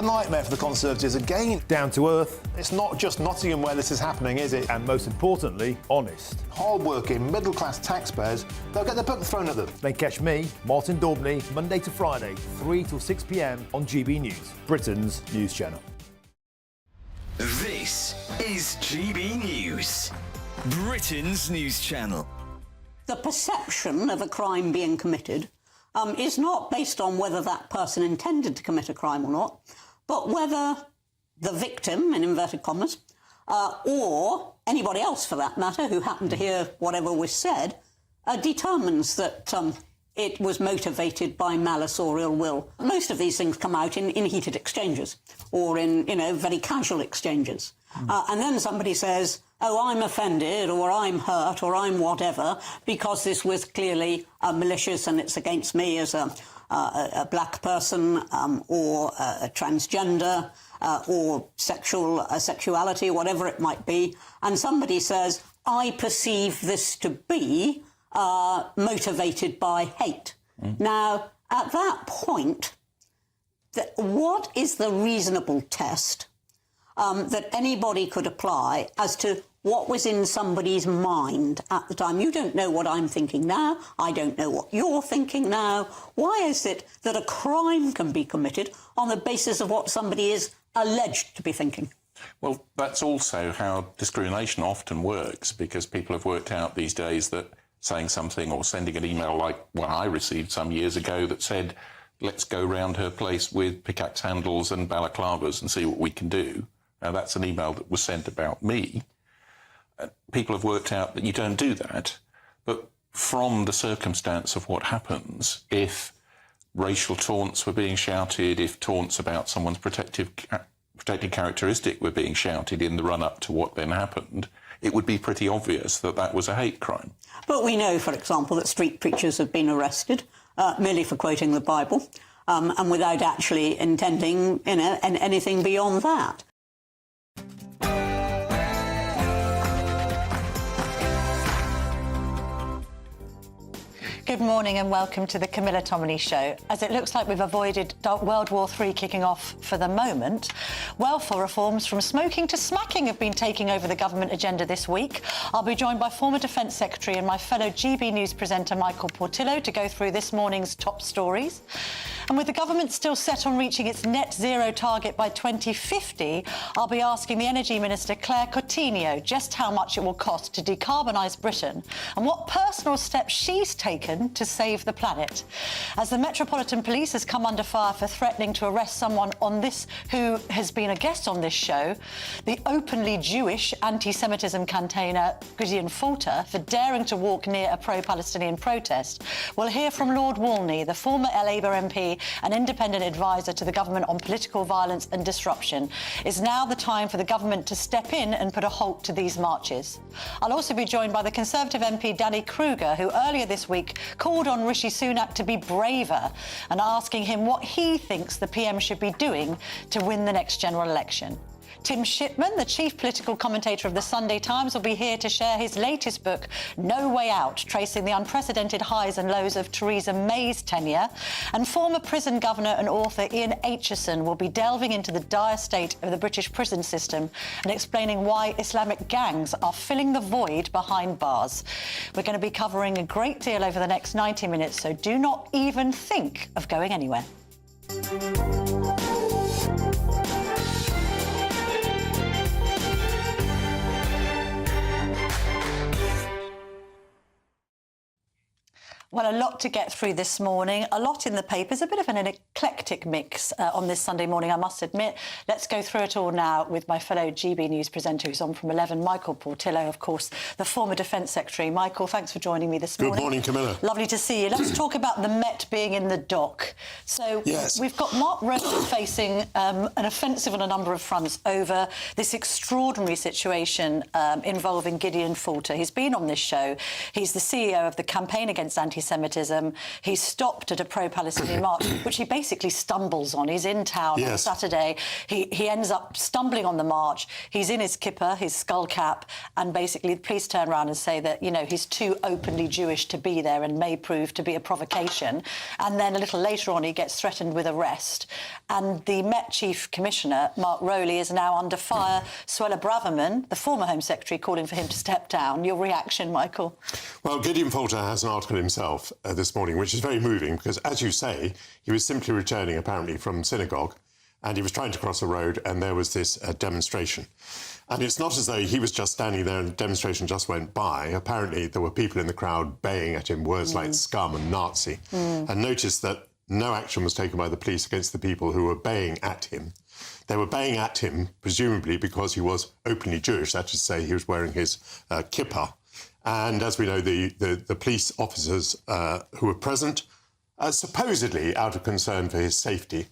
A nightmare for the Conservatives again. Down to earth. It's not just Nottingham where this is happening, is it? And most importantly, honest. Hard-working, middle-class taxpayers, they'll get their book thrown at them. Then catch me, Martin Daubney, Monday to Friday, 3 till 6 p.m. on GB News, Britain's news channel. This is GB News, Britain's news channel. The perception of a crime being committed is not based on whether that person intended to commit a crime or not, but whether the victim, in inverted commas, or anybody else for that matter who happened to hear whatever was said, determines that it was motivated by malice or ill will. Most of these things come out in heated exchanges or in, very casual exchanges. And then somebody says, oh, I'm offended or I'm hurt or I'm whatever because this was clearly malicious and it's against me as a black person or a transgender or sexuality, whatever it might be. And somebody says, I perceive this to be motivated by hate. Now, at that point, what is the reasonable test that anybody could apply as to what was in somebody's mind at the time? You don't know what I'm thinking now. I don't know what you're thinking now. Why is it that a crime can be committed on the basis of what somebody is alleged to be thinking? Well, that's also how discrimination often works, because people have worked out these days that saying something or sending an email like one I received some years ago that said, let's go round her place with pickaxe handles and balaclavas and see what we can do. Now, that's an email that was sent about me. People have worked out that you don't do that. But from the circumstance of what happens, if racial taunts were being shouted, if taunts about someone's protected characteristic were being shouted in the run-up to what then happened, it would be pretty obvious that that was a hate crime. But we know, for example, that street preachers have been arrested merely for quoting the Bible and without actually intending, anything beyond that. Good morning and welcome to the Camilla Tominey Show. As it looks like we've avoided World War III kicking off for the moment, welfare reforms from smoking to smacking have been taking over the government agenda this week. I'll be joined by former Defence Secretary and my fellow GB News presenter Michael Portillo to go through this morning's top stories. And with the government still set on reaching its net zero target by 2050, I'll be asking the Energy Minister Claire Coutinho just how much it will cost to decarbonise Britain and what personal steps she's taken to save the planet. As the Metropolitan Police has come under fire for threatening to arrest someone on this who has been a guest on this show, the openly Jewish anti-Semitism campaigner Gideon Falter for daring to walk near a pro-Palestinian protest, we'll hear from Lord Walney, the former Labour MP and independent advisor to the government on political violence and disruption. Is now the time for the government to step in and put a halt to these marches? I'll also be joined by the Conservative MP Danny Kruger, who earlier this week called on Rishi Sunak to be braver and asking him what he thinks the PM should be doing to win the next general election. Tim Shipman, the chief political commentator of the Sunday Times, will be here to share his latest book, No Way Out, tracing the unprecedented highs and lows of Theresa May's tenure. And former prison governor and author Ian Acheson will be delving into the dire state of the British prison system and explaining why Islamic gangs are filling the void behind bars. We're going to be covering a great deal over the next 90 minutes, so do not even think of going anywhere. Well, a lot to get through this morning, a lot in the papers, a bit of an eclectic mix on this Sunday morning, I must admit. Let's go through it all now with my fellow GB News presenter who's on from 11, Michael Portillo, of course, the former Defence Secretary. Michael, thanks for joining me this morning. Good morning, Camilla. Lovely to see you. Let's talk about the Met being in the dock. So yes. We've got Mark Rowan facing an offensive on a number of fronts over this extraordinary situation involving Gideon Falter. He's been on this show. He's the CEO of the Campaign Against Anti-Semitism anti-Semitism. He's stopped at a pro-Palestinian march, which he basically stumbles on. He's in town on Saturday. He ends up stumbling on the march. He's in his kippah, his skull cap, and basically the police turn around and say that, you know, he's too openly Jewish to be there and may prove to be a provocation. And then a little later on, he gets threatened with arrest. And the Met Chief Commissioner, Mark Rowley, is now under fire. Suella Braverman, the former Home Secretary, calling for him to step down. Your reaction, Michael? Well, Gideon Falter has an article himself this morning, which is very moving because, as you say, he was simply returning, apparently, from synagogue, and he was trying to cross a road, and there was this demonstration. And it's not as though he was just standing there and the demonstration just went by. Apparently, there were people in the crowd baying at him words like scum and Nazi. And notice that no action was taken by the police against the people who were baying at him. They were baying at him, presumably because he was openly Jewish, that is to say he was wearing his kippah. And as we know, the police officers who were present, supposedly out of concern for his safety,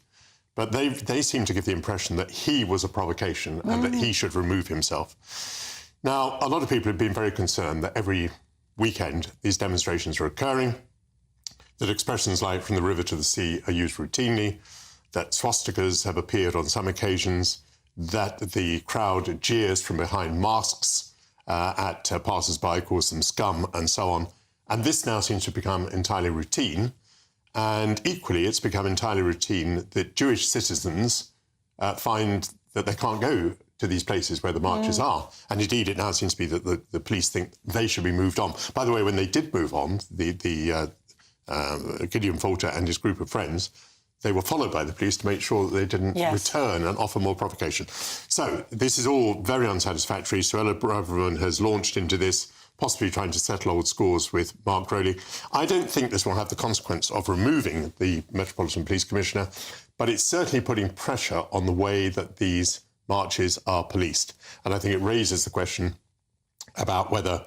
but they seem to give the impression that he was a provocation and that he should remove himself. Now, a lot of people have been very concerned that every weekend these demonstrations are occurring, that expressions like from the river to the sea are used routinely, that swastikas have appeared on some occasions, that the crowd jeers from behind masks at passers-by, calls them scum and so on. And this now seems to become entirely routine. And equally, it's become entirely routine that Jewish citizens find that they can't go to these places where the marches are. And indeed, it now seems to be that the police think they should be moved on. By the way, when they did move on, Gideon Falter and his group of friends, they were followed by the police to make sure that they didn't return and offer more provocation. So this is all very unsatisfactory. Suella Braverman has launched into this, possibly trying to settle old scores with Mark Rowley. I don't think this will have the consequence of removing the Metropolitan Police Commissioner, but it's certainly putting pressure on the way that these marches are policed. And I think it raises the question about whether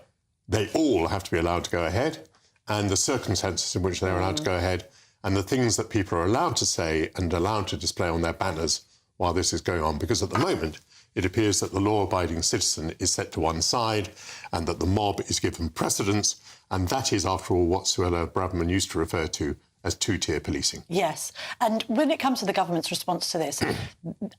they all have to be allowed to go ahead and the circumstances in which they're allowed to go ahead and the things that people are allowed to say and allowed to display on their banners while this is going on. Because at the moment, it appears that the law-abiding citizen is set to one side and that the mob is given precedence. And that is, after all, what Suella Braverman used to refer to as two-tier policing. Yes. And when it comes to the government's response to this,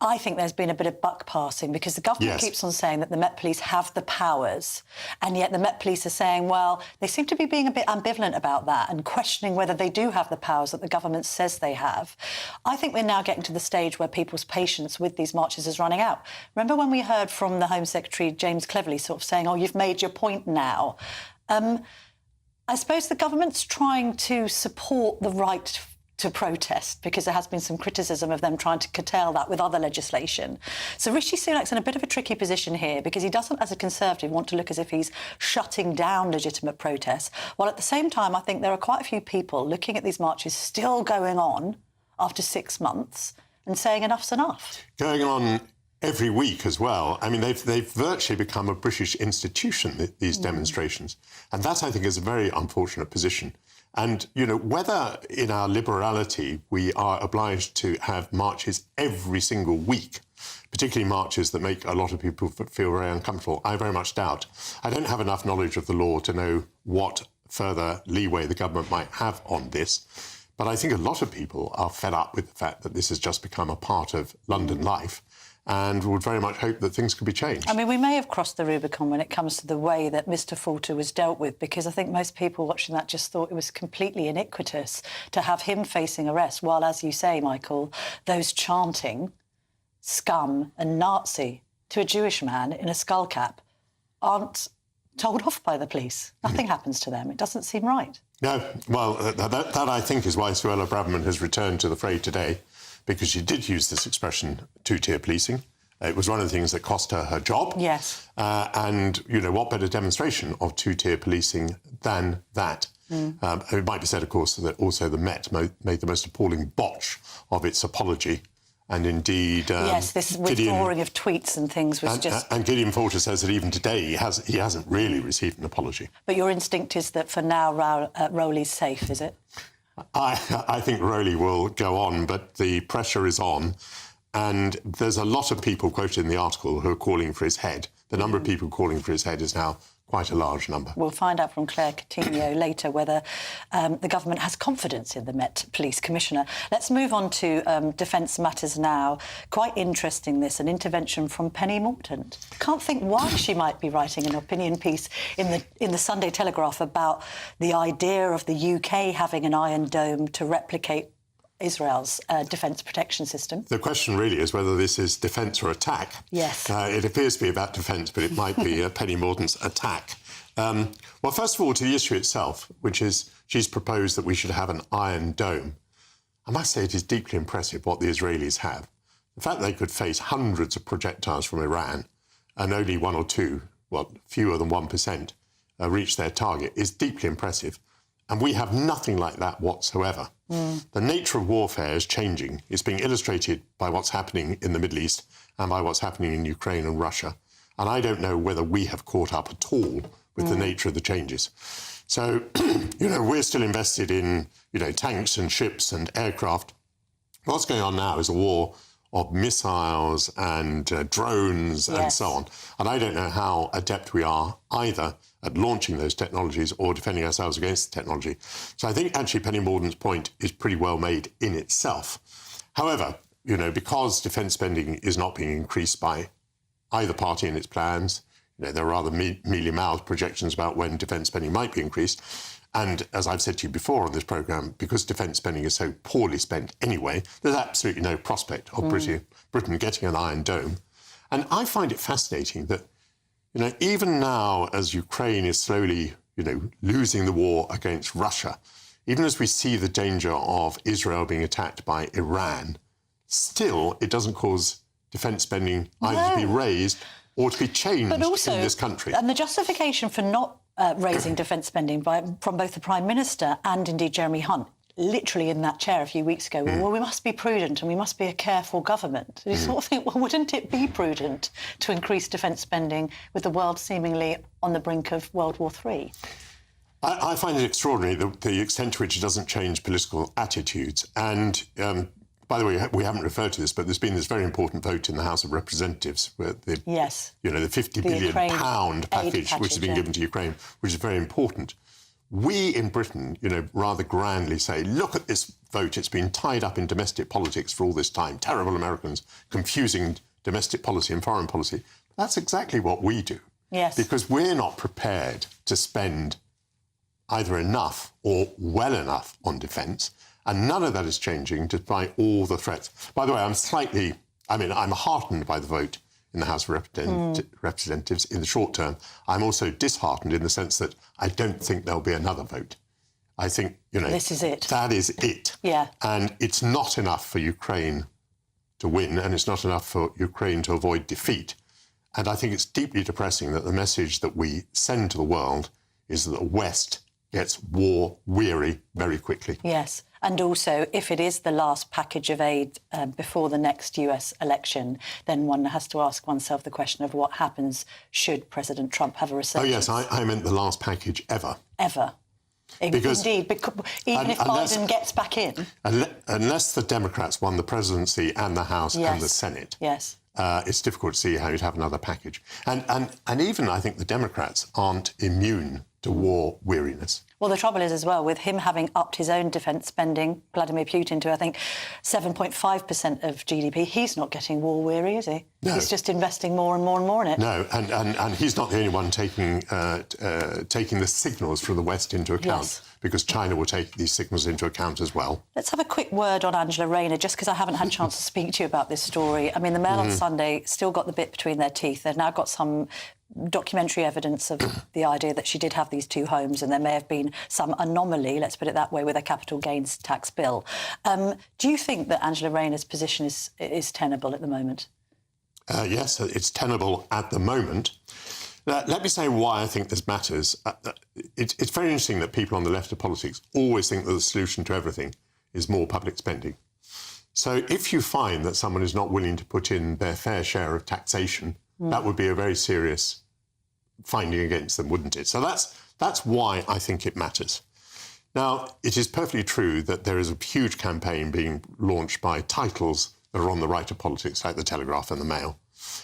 I think there's been a bit of buck passing because the government keeps on saying that the Met Police have the powers, and yet the Met Police are saying, well, they seem to be being a bit ambivalent about that and questioning whether they do have the powers that the government says they have. I think we're now getting to the stage where people's patience with these marches is running out. Remember when we heard from the Home Secretary, James Cleverly, sort of saying, oh, you've made your point now. I suppose the government's trying to support the right to protest because there has been some criticism of them trying to curtail that with other legislation. So Rishi Sunak's in a bit of a tricky position here because he doesn't, as a Conservative, want to look as if he's shutting down legitimate protests, while at the same time I think there are quite a few people looking at these marches still going on after 6 months and saying enough's enough. Going on every week as well. I mean, they've virtually become a British institution, these demonstrations. And that, I think, is a very unfortunate position. And, you know, whether in our liberality we are obliged to have marches every single week, particularly marches that make a lot of people feel very uncomfortable, I very much doubt. I don't have enough knowledge of the law to know what further leeway the government might have on this. But I think a lot of people are fed up with the fact that this has just become a part of London life, and would very much hope that things could be changed. I mean, we may have crossed the Rubicon when it comes to the way that Mr Falter was dealt with, because I think most people watching that just thought it was completely iniquitous to have him facing arrest, while, as you say, Michael, those chanting scum and Nazi to a Jewish man in a skull cap aren't told off by the police. Nothing happens to them. It doesn't seem right. No, well, that I think is why Suella Braverman has returned to the fray today, because she did use this expression, two-tier policing. It was one of the things that cost her job. Yes. And, you know, what better demonstration of two-tier policing than that? It might be said, of course, that also the Met made the most appalling botch of its apology. And indeed... yes, this withdrawing of tweets and things was just... And Gideon Falter says that even today he hasn't really received an apology. But your instinct is that for now Rowley's safe, is it? I think Rowley will go on, but the pressure is on. And there's a lot of people quoted in the article who are calling for his head. The number of people calling for his head is now quite a large number. We'll find out from Claire Coutinho later whether the government has confidence in the Met Police Commissioner. Let's move on to defence matters now. Quite interesting, this, an intervention from Penny Mordaunt. Can't think why she might be writing an opinion piece in the Sunday Telegraph about the idea of the UK having an Iron Dome to replicate Israel's defence protection system. The question really is whether this is defence or attack. Yes. It appears to be about defence, but it might be Penny Mordaunt's attack. Well, first of all, to the issue itself, which is she's proposed that we should have an Iron Dome. I must say it is deeply impressive what the Israelis have. The fact they could face hundreds of projectiles from Iran and only one or two, well, fewer than 1%, reach their target is deeply impressive. And we have nothing like that whatsoever. The nature of warfare is changing. It's being illustrated by what's happening in the Middle East and by what's happening in Ukraine and Russia. And I don't know whether we have caught up at all with the nature of the changes. So, we're still invested in, tanks and ships and aircraft. What's going on now is a war of missiles and drones and so on. And I don't know how adept we are either at launching those technologies or defending ourselves against the technology. So I think actually Penny Mordaunt's point is pretty well made in itself. However, because defence spending is not being increased by either party in its plans, there are rather mealy-mouthed projections about when defence spending might be increased. And as I've said to you before on this programme, because defence spending is so poorly spent anyway, there's absolutely no prospect of Britain getting an Iron Dome. And I find it fascinating that, even now as Ukraine is slowly, losing the war against Russia, even as we see the danger of Israel being attacked by Iran, still it doesn't cause defence spending either to be raised or to be changed in this country. And the justification for not raising defence spending from both the Prime Minister and indeed Jeremy Hunt, literally in that chair a few weeks ago, well, we must be prudent and we must be a careful government. You sort of think, well, wouldn't it be prudent to increase defence spending with the world seemingly on the brink of World War III? I find it extraordinary the extent to which it doesn't change political attitudes. And by the way, we haven't referred to this, but there's been this very important vote in the House of Representatives where the £50 billion package which has been given to Ukraine, which is very important. We in Britain, rather grandly say, look at this vote. It's been tied up in domestic politics for all this time. Terrible Americans confusing domestic policy and foreign policy. That's exactly what we do. Yes. Because we're not prepared to spend either enough or well enough on defence. And none of that is changing despite all the threats. By the way, I'm heartened by the vote in the House of Representatives in the short term. I'm also disheartened in the sense that I don't think there'll be another vote. I think, this is it. That is it. Yeah. And it's not enough for Ukraine to win, and it's not enough for Ukraine to avoid defeat. And I think it's deeply depressing that the message that we send to the world is that the West gets war weary very quickly. Yes. And also, if it is the last package of aid before the next US election, then one has to ask oneself the question of what happens should President Trump have a resurgence. Oh, yes, I meant the last package ever. Ever. Because, indeed, even if Biden gets back in. Unless the Democrats won the presidency and the House and the Senate. Yes. It's difficult to see how you'd have another package. And even, I think, the Democrats aren't immune to war weariness. Well, the trouble is, as well, with him having upped his own defence spending, Vladimir Putin, to, I think, 7.5% of GDP, he's not getting war weary, is he? No. He's just investing more and more and more in it. No, and he's not the only one taking the signals from the West into account, because China will take these signals into account as well. Let's have a quick word on Angela Rayner, just because I haven't had a chance to speak to you about this story. I mean, the Mail on Sunday still got the bit between their teeth. They've now got some documentary evidence of the idea that she did have these two homes and there may have been some anomaly, let's put it that way, with a capital gains tax bill. Do you think that Angela Rayner's position is tenable at the moment? Yes, it's tenable at the moment. Let me say why I think this matters. It's very interesting that people on the left of politics always think that the solution to everything is more public spending. So if you find that someone is not willing to put in their fair share of taxation, that would be a very serious finding against them, wouldn't it? So that's why I think it matters. Now, it is perfectly true that there is a huge campaign being launched by titles that are on the right of politics, like the Telegraph and the Mail.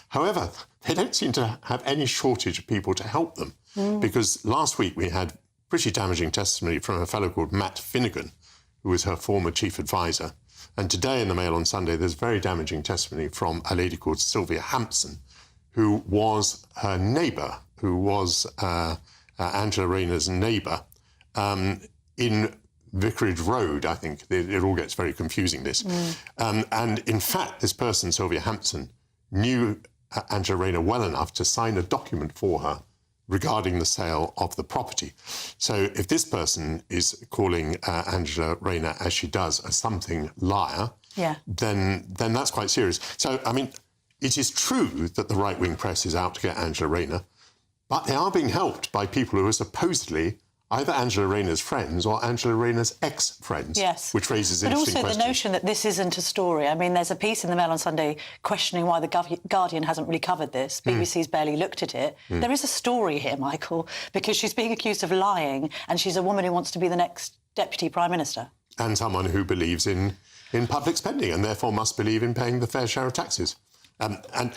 However, they don't seem to have any shortage of people to help them. Because last week we had pretty damaging testimony from a fellow called Matt Finnegan, who was her former chief advisor. And today in the Mail on Sunday, there's very damaging testimony from a lady called Sylvia Hampson, who was her neighbour, who was Angela Rayner's neighbour in Vicarage Road, I think. It all gets very confusing, this. And in fact, this person, Sylvia Hampson, knew Angela Rayner well enough to sign a document for her regarding the sale of the property. So if this person is calling Angela Rayner, as she does, a something liar, then that's quite serious. So, I mean, it is true that the right-wing press is out to get Angela Rayner, but they are being helped by people who are supposedly either Angela Rayner's friends or Angela Rayner's ex-friends, which raises interesting questions. But also the notion that this isn't a story. I mean, there's a piece in the Mail on Sunday questioning why the Guardian hasn't really covered this. BBC's barely looked at it. There is a story here, Michael, because she's being accused of lying and she's a woman who wants to be the next Deputy Prime Minister. And someone who believes in public spending and therefore must believe in paying the fair share of taxes. And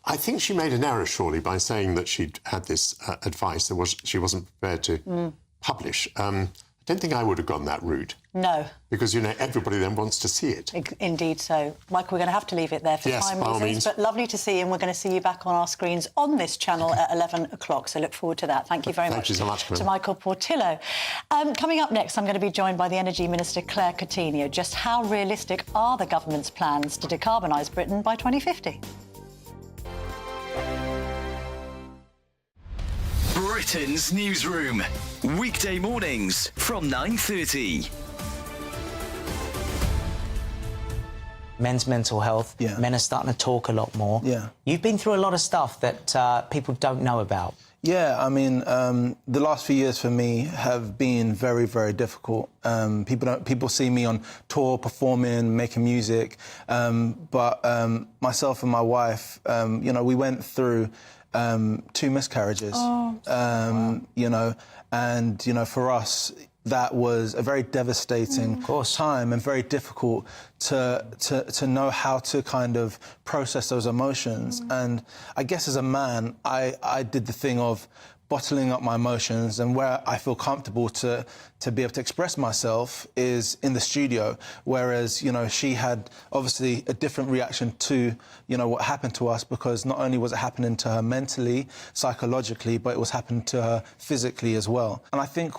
I think she made an error, surely, by saying that she'd had this advice that she wasn't prepared to publish. I don't think I would have gone that route. No. Because, you know, everybody then wants to see it. Indeed so. Michael, we're going to have to leave it there for time reasons. But lovely to see you, and we're going to see you back on our screens on this channel at 11 o'clock, so look forward to that. Thank you very much. Thank you so much, to Michael Portillo. Coming up next, I'm going to be joined by the Energy Minister, Claire Coutinho. Just how realistic are the government's plans to decarbonise Britain by 2050? Britain's newsroom. Weekday mornings from 9:30. Men's mental health. Men are starting to talk a lot more. You've been through a lot of stuff that people don't know about. Yeah, I mean, the last few years for me have been very, very difficult. People see me on tour, performing, making music, but myself and my wife, you know, we went through 2 miscarriages. You know, and, you know, for us, that was a very devastating time and very difficult to know how to kind of process those emotions. And I guess as a man, I did the thing of bottling up my emotions, and where I feel comfortable to be able to express myself is in the studio, whereas, you know, she had obviously a different reaction to, you know, what happened to us, because not only was it happening to her mentally, psychologically, but it was happening to her physically as well. And I think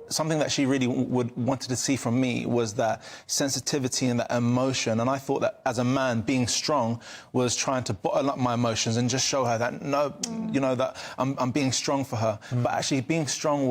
something that she really wanted to see from me was that sensitivity and that emotion. And I thought that as a man, being strong was trying to bottle up my emotions and just show her that, no, you know, that I'm being strong for her. But actually being strong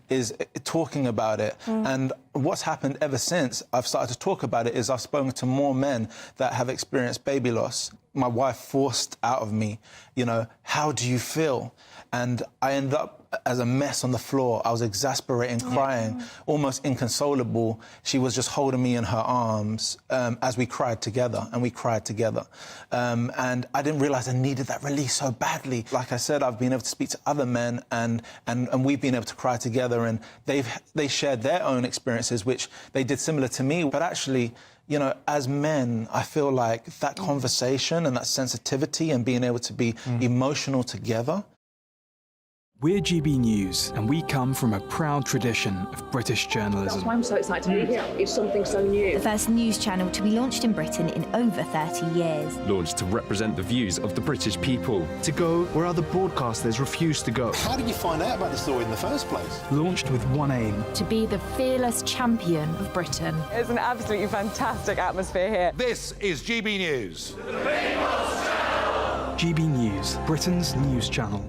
is talking about it. And what's happened ever since I've started to talk about it is I've spoken to more men that have experienced baby loss. My wife forced out of me, you know, how do you feel? And I ended up as a mess on the floor. I was exasperating, crying, almost inconsolable. She was just holding me in her arms as we cried together, and we cried together. And I didn't realise I needed that release so badly. Like I said, I've been able to speak to other men, and we've been able to cry together, and they shared their own experiences, which they did similar to me. But actually, you know, as men, I feel like that conversation and that sensitivity and being able to be emotional together. We're GB News, and we come from a proud tradition of British journalism. That's why I'm so excited to be here. It's something so new. The first news channel to be launched in Britain in over 30 years. Launched to represent the views of the British people. To go where other broadcasters refuse to go. How did you find out about the story in the first place? Launched with one aim. To be the fearless champion of Britain. It's an absolutely fantastic atmosphere here. This is GB News. The People's Channel. GB News, Britain's news channel.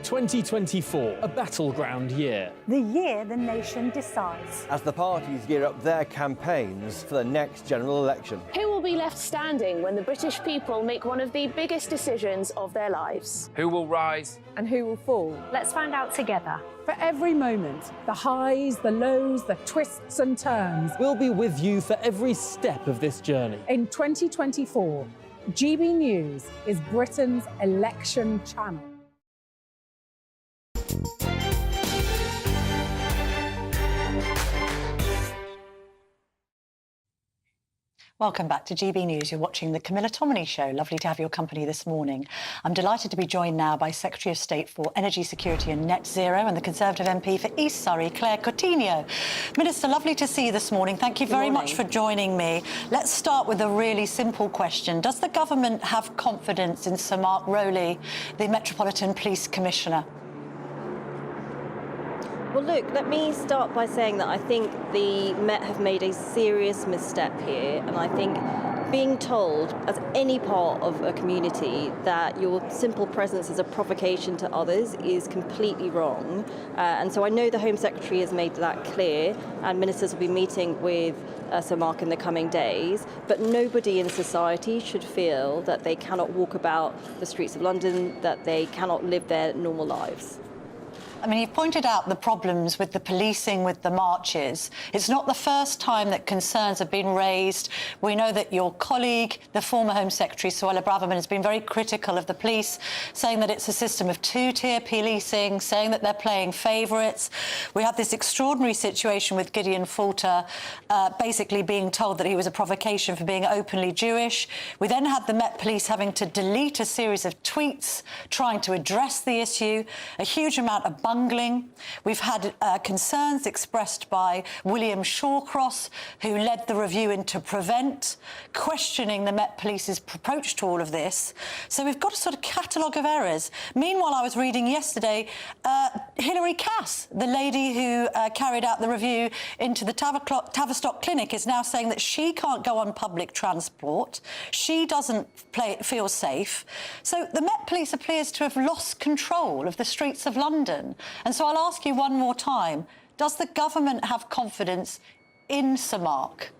2024, a battleground year. The year the nation decides. As the parties gear up their campaigns for the next general election. Who will be left standing when the British people make one of the biggest decisions of their lives? Who will rise? And who will fall? Let's find out together. For every moment, the highs, the lows, the twists and turns. We'll be with you for every step of this journey. In 2024, GB News is Britain's election channel. Welcome back to GB News. You're watching the Camilla Tominey Show. Lovely to have your company this morning. I'm delighted to be joined now by Secretary of State for Energy Security and Net Zero and the Conservative MP for East Surrey, Claire Coutinho. Minister, lovely to see you this morning. Thank you very much for joining me. Let's start with a really simple question. Does the government have confidence in Sir Mark Rowley, the Metropolitan Police Commissioner? Well, look, let me start by saying that I think the Met have made a serious misstep here, and I think being told, as any part of a community, that your simple presence is a provocation to others is completely wrong. And so I know the Home Secretary has made that clear, and ministers will be meeting with Sir Mark in the coming days, but nobody in society should feel that they cannot walk about the streets of London, that they cannot live their normal lives. I mean, you've pointed out the problems with the policing, with the marches. It's not the first time that concerns have been raised. We know that your colleague, the former Home Secretary, Suella Braverman, has been very critical of the police, saying that it's a system of two-tier policing, saying that they're playing favourites. We had this extraordinary situation with Gideon Falter basically being told that he was a provocation for being openly Jewish. We then had the Met Police having to delete a series of tweets trying to address the issue, a huge amount of bungling. We've had concerns expressed by William Shawcross, who led the review into Prevent, questioning the Met Police's approach to all of this. So we've got a sort of catalogue of errors. Meanwhile, I was reading yesterday, Hilary Cass, the lady who carried out the review into the Tavistock Clinic, is now saying that she can't go on public transport. She doesn't feel safe. So the Met Police appears to have lost control of the streets of London. And so I'll ask you one more time, does the government have confidence in Sir Mark?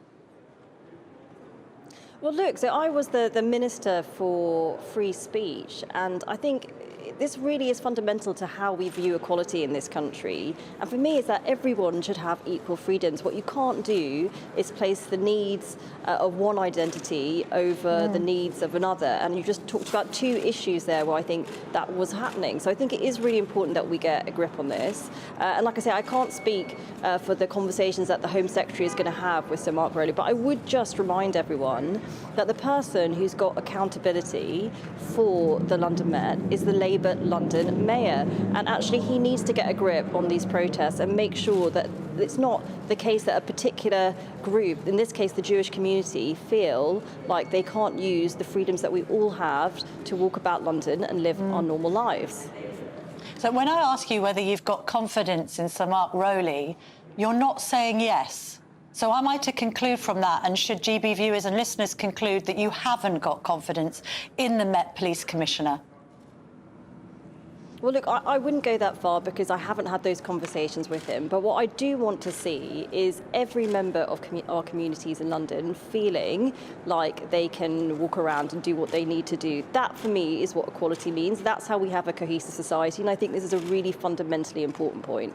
Well, look, so I was the Minister for Free Speech, and I think this really is fundamental to how we view equality in this country. And for me, is that everyone should have equal freedoms. What you can't do is place the needs of one identity over the needs of another. And you just talked about two issues there where I think that was happening. So I think it is really important that we get a grip on this. And like I say, I can't speak for the conversations that the Home Secretary is going to have with Sir Mark Rowley, but I would just remind everyone that the person who's got accountability for the London Met is the Labour London Mayor, and actually he needs to get a grip on these protests and make sure that it's not the case that a particular group, in this case the Jewish community, feel like they can't use the freedoms that we all have to walk about London and live our normal lives. So when I ask you whether you've got confidence in Sir Mark Rowley, you're not saying yes. So am I to conclude from that, and should GB viewers and listeners conclude that you haven't got confidence in the Met Police Commissioner? Well, look, I wouldn't go that far because I haven't had those conversations with him. But what I do want to see is every member of our communities in London feeling like they can walk around and do what they need to do. That, for me, is what equality means. That's how we have a cohesive society. And I think this is a really fundamentally important point.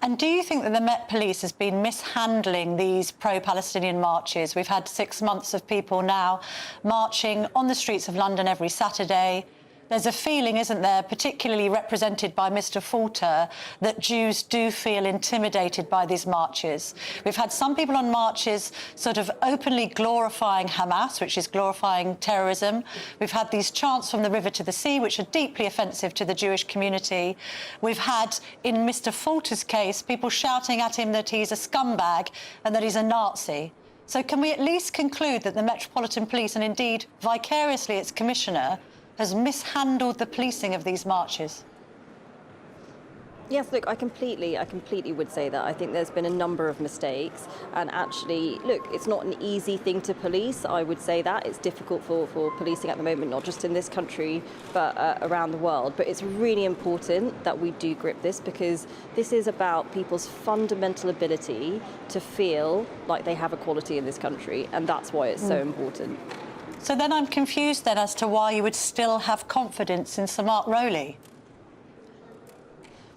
And do you think that the Met Police has been mishandling these pro-Palestinian marches? We've had 6 months of people now marching on the streets of London every Saturday. There's a feeling, isn't there, particularly represented by Mr. Falter, that Jews do feel intimidated by these marches. We've had some people on marches sort of openly glorifying Hamas, which is glorifying terrorism. We've had these chants from the river to the sea, which are deeply offensive to the Jewish community. We've had, in Mr. Falter's case, people shouting at him that he's a scumbag and that he's a Nazi. So can we at least conclude that the Metropolitan Police, and indeed vicariously its commissioner, has mishandled the policing of these marches? Yes, look, I completely would say that. I think there's been a number of mistakes, and actually, look, it's not an easy thing to police. I would say that it's difficult for policing at the moment, not just in this country, but around the world. But it's really important that we do grip this, because this is about people's fundamental ability to feel like they have equality in this country, and that's why it's so important. So then I'm confused then as to why you would still have confidence in Sir Mark Rowley.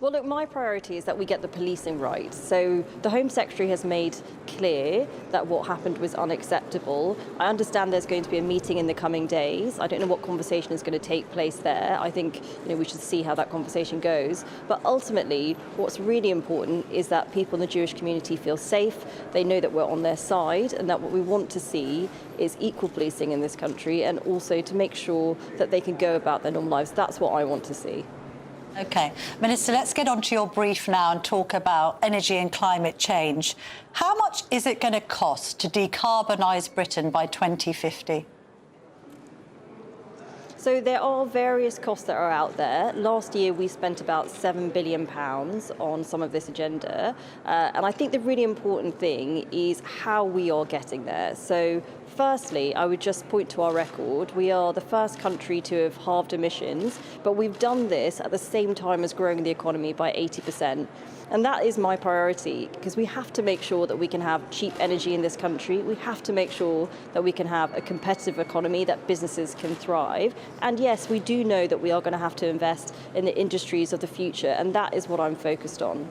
Well, look, my priority is that we get the policing right. So the Home Secretary has made clear that what happened was unacceptable. I understand there's going to be a meeting in the coming days. I don't know what conversation is going to take place there. I think we should see how that conversation goes. But ultimately, what's really important is that people in the Jewish community feel safe. They know that we're on their side, and that what we want to see is equal policing in this country, and also to make sure that they can go about their normal lives. That's what I want to see. OK. Minister, let's get on to your brief now and talk about energy and climate change. How much is it going to cost to decarbonise Britain by 2050? So there are various costs that are out there. Last year we spent about £7 billion on some of this agenda. And I think the really important thing is how we are getting there. So firstly, I would just point to our record. We are the first country to have halved emissions, but we've done this at the same time as growing the economy by 80%. And that is my priority, because we have to make sure that we can have cheap energy in this country. We have to make sure that we can have a competitive economy, that businesses can thrive. And yes, we do know that we are going to have to invest in the industries of the future, and that is what I'm focused on.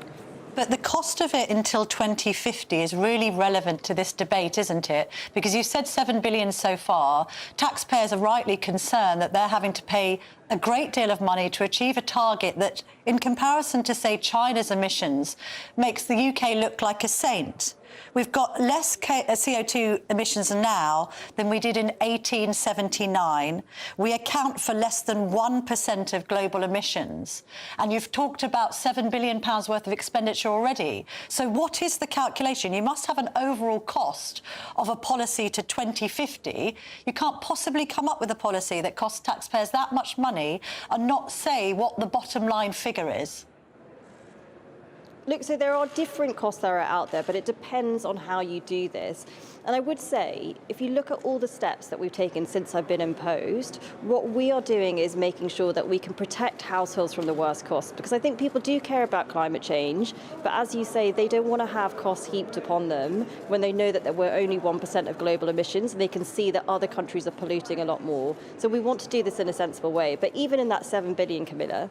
But the cost of it until 2050 is really relevant to this debate, isn't it? Because you said $7 billion so far. Taxpayers are rightly concerned that they're having to pay a great deal of money to achieve a target that, in comparison to, say, China's emissions, makes the UK look like a saint. We've got less CO2 emissions now than we did in 1879. We account for less than 1% of global emissions. And you've talked about £7 billion worth of expenditure already. So what is the calculation? You must have an overall cost of a policy to 2050. You can't possibly come up with a policy that costs taxpayers that much money and not say what the bottom line figure is. Look, so there are different costs that are out there, but it depends on how you do this. And I would say, if you look at all the steps that we've taken since I've been imposed, what we are doing is making sure that we can protect households from the worst costs. Because I think people do care about climate change, but as you say, they don't want to have costs heaped upon them when they know that we're only 1% of global emissions, and they can see that other countries are polluting a lot more. So we want to do this in a sensible way. But even in that $7 billion, Camilla,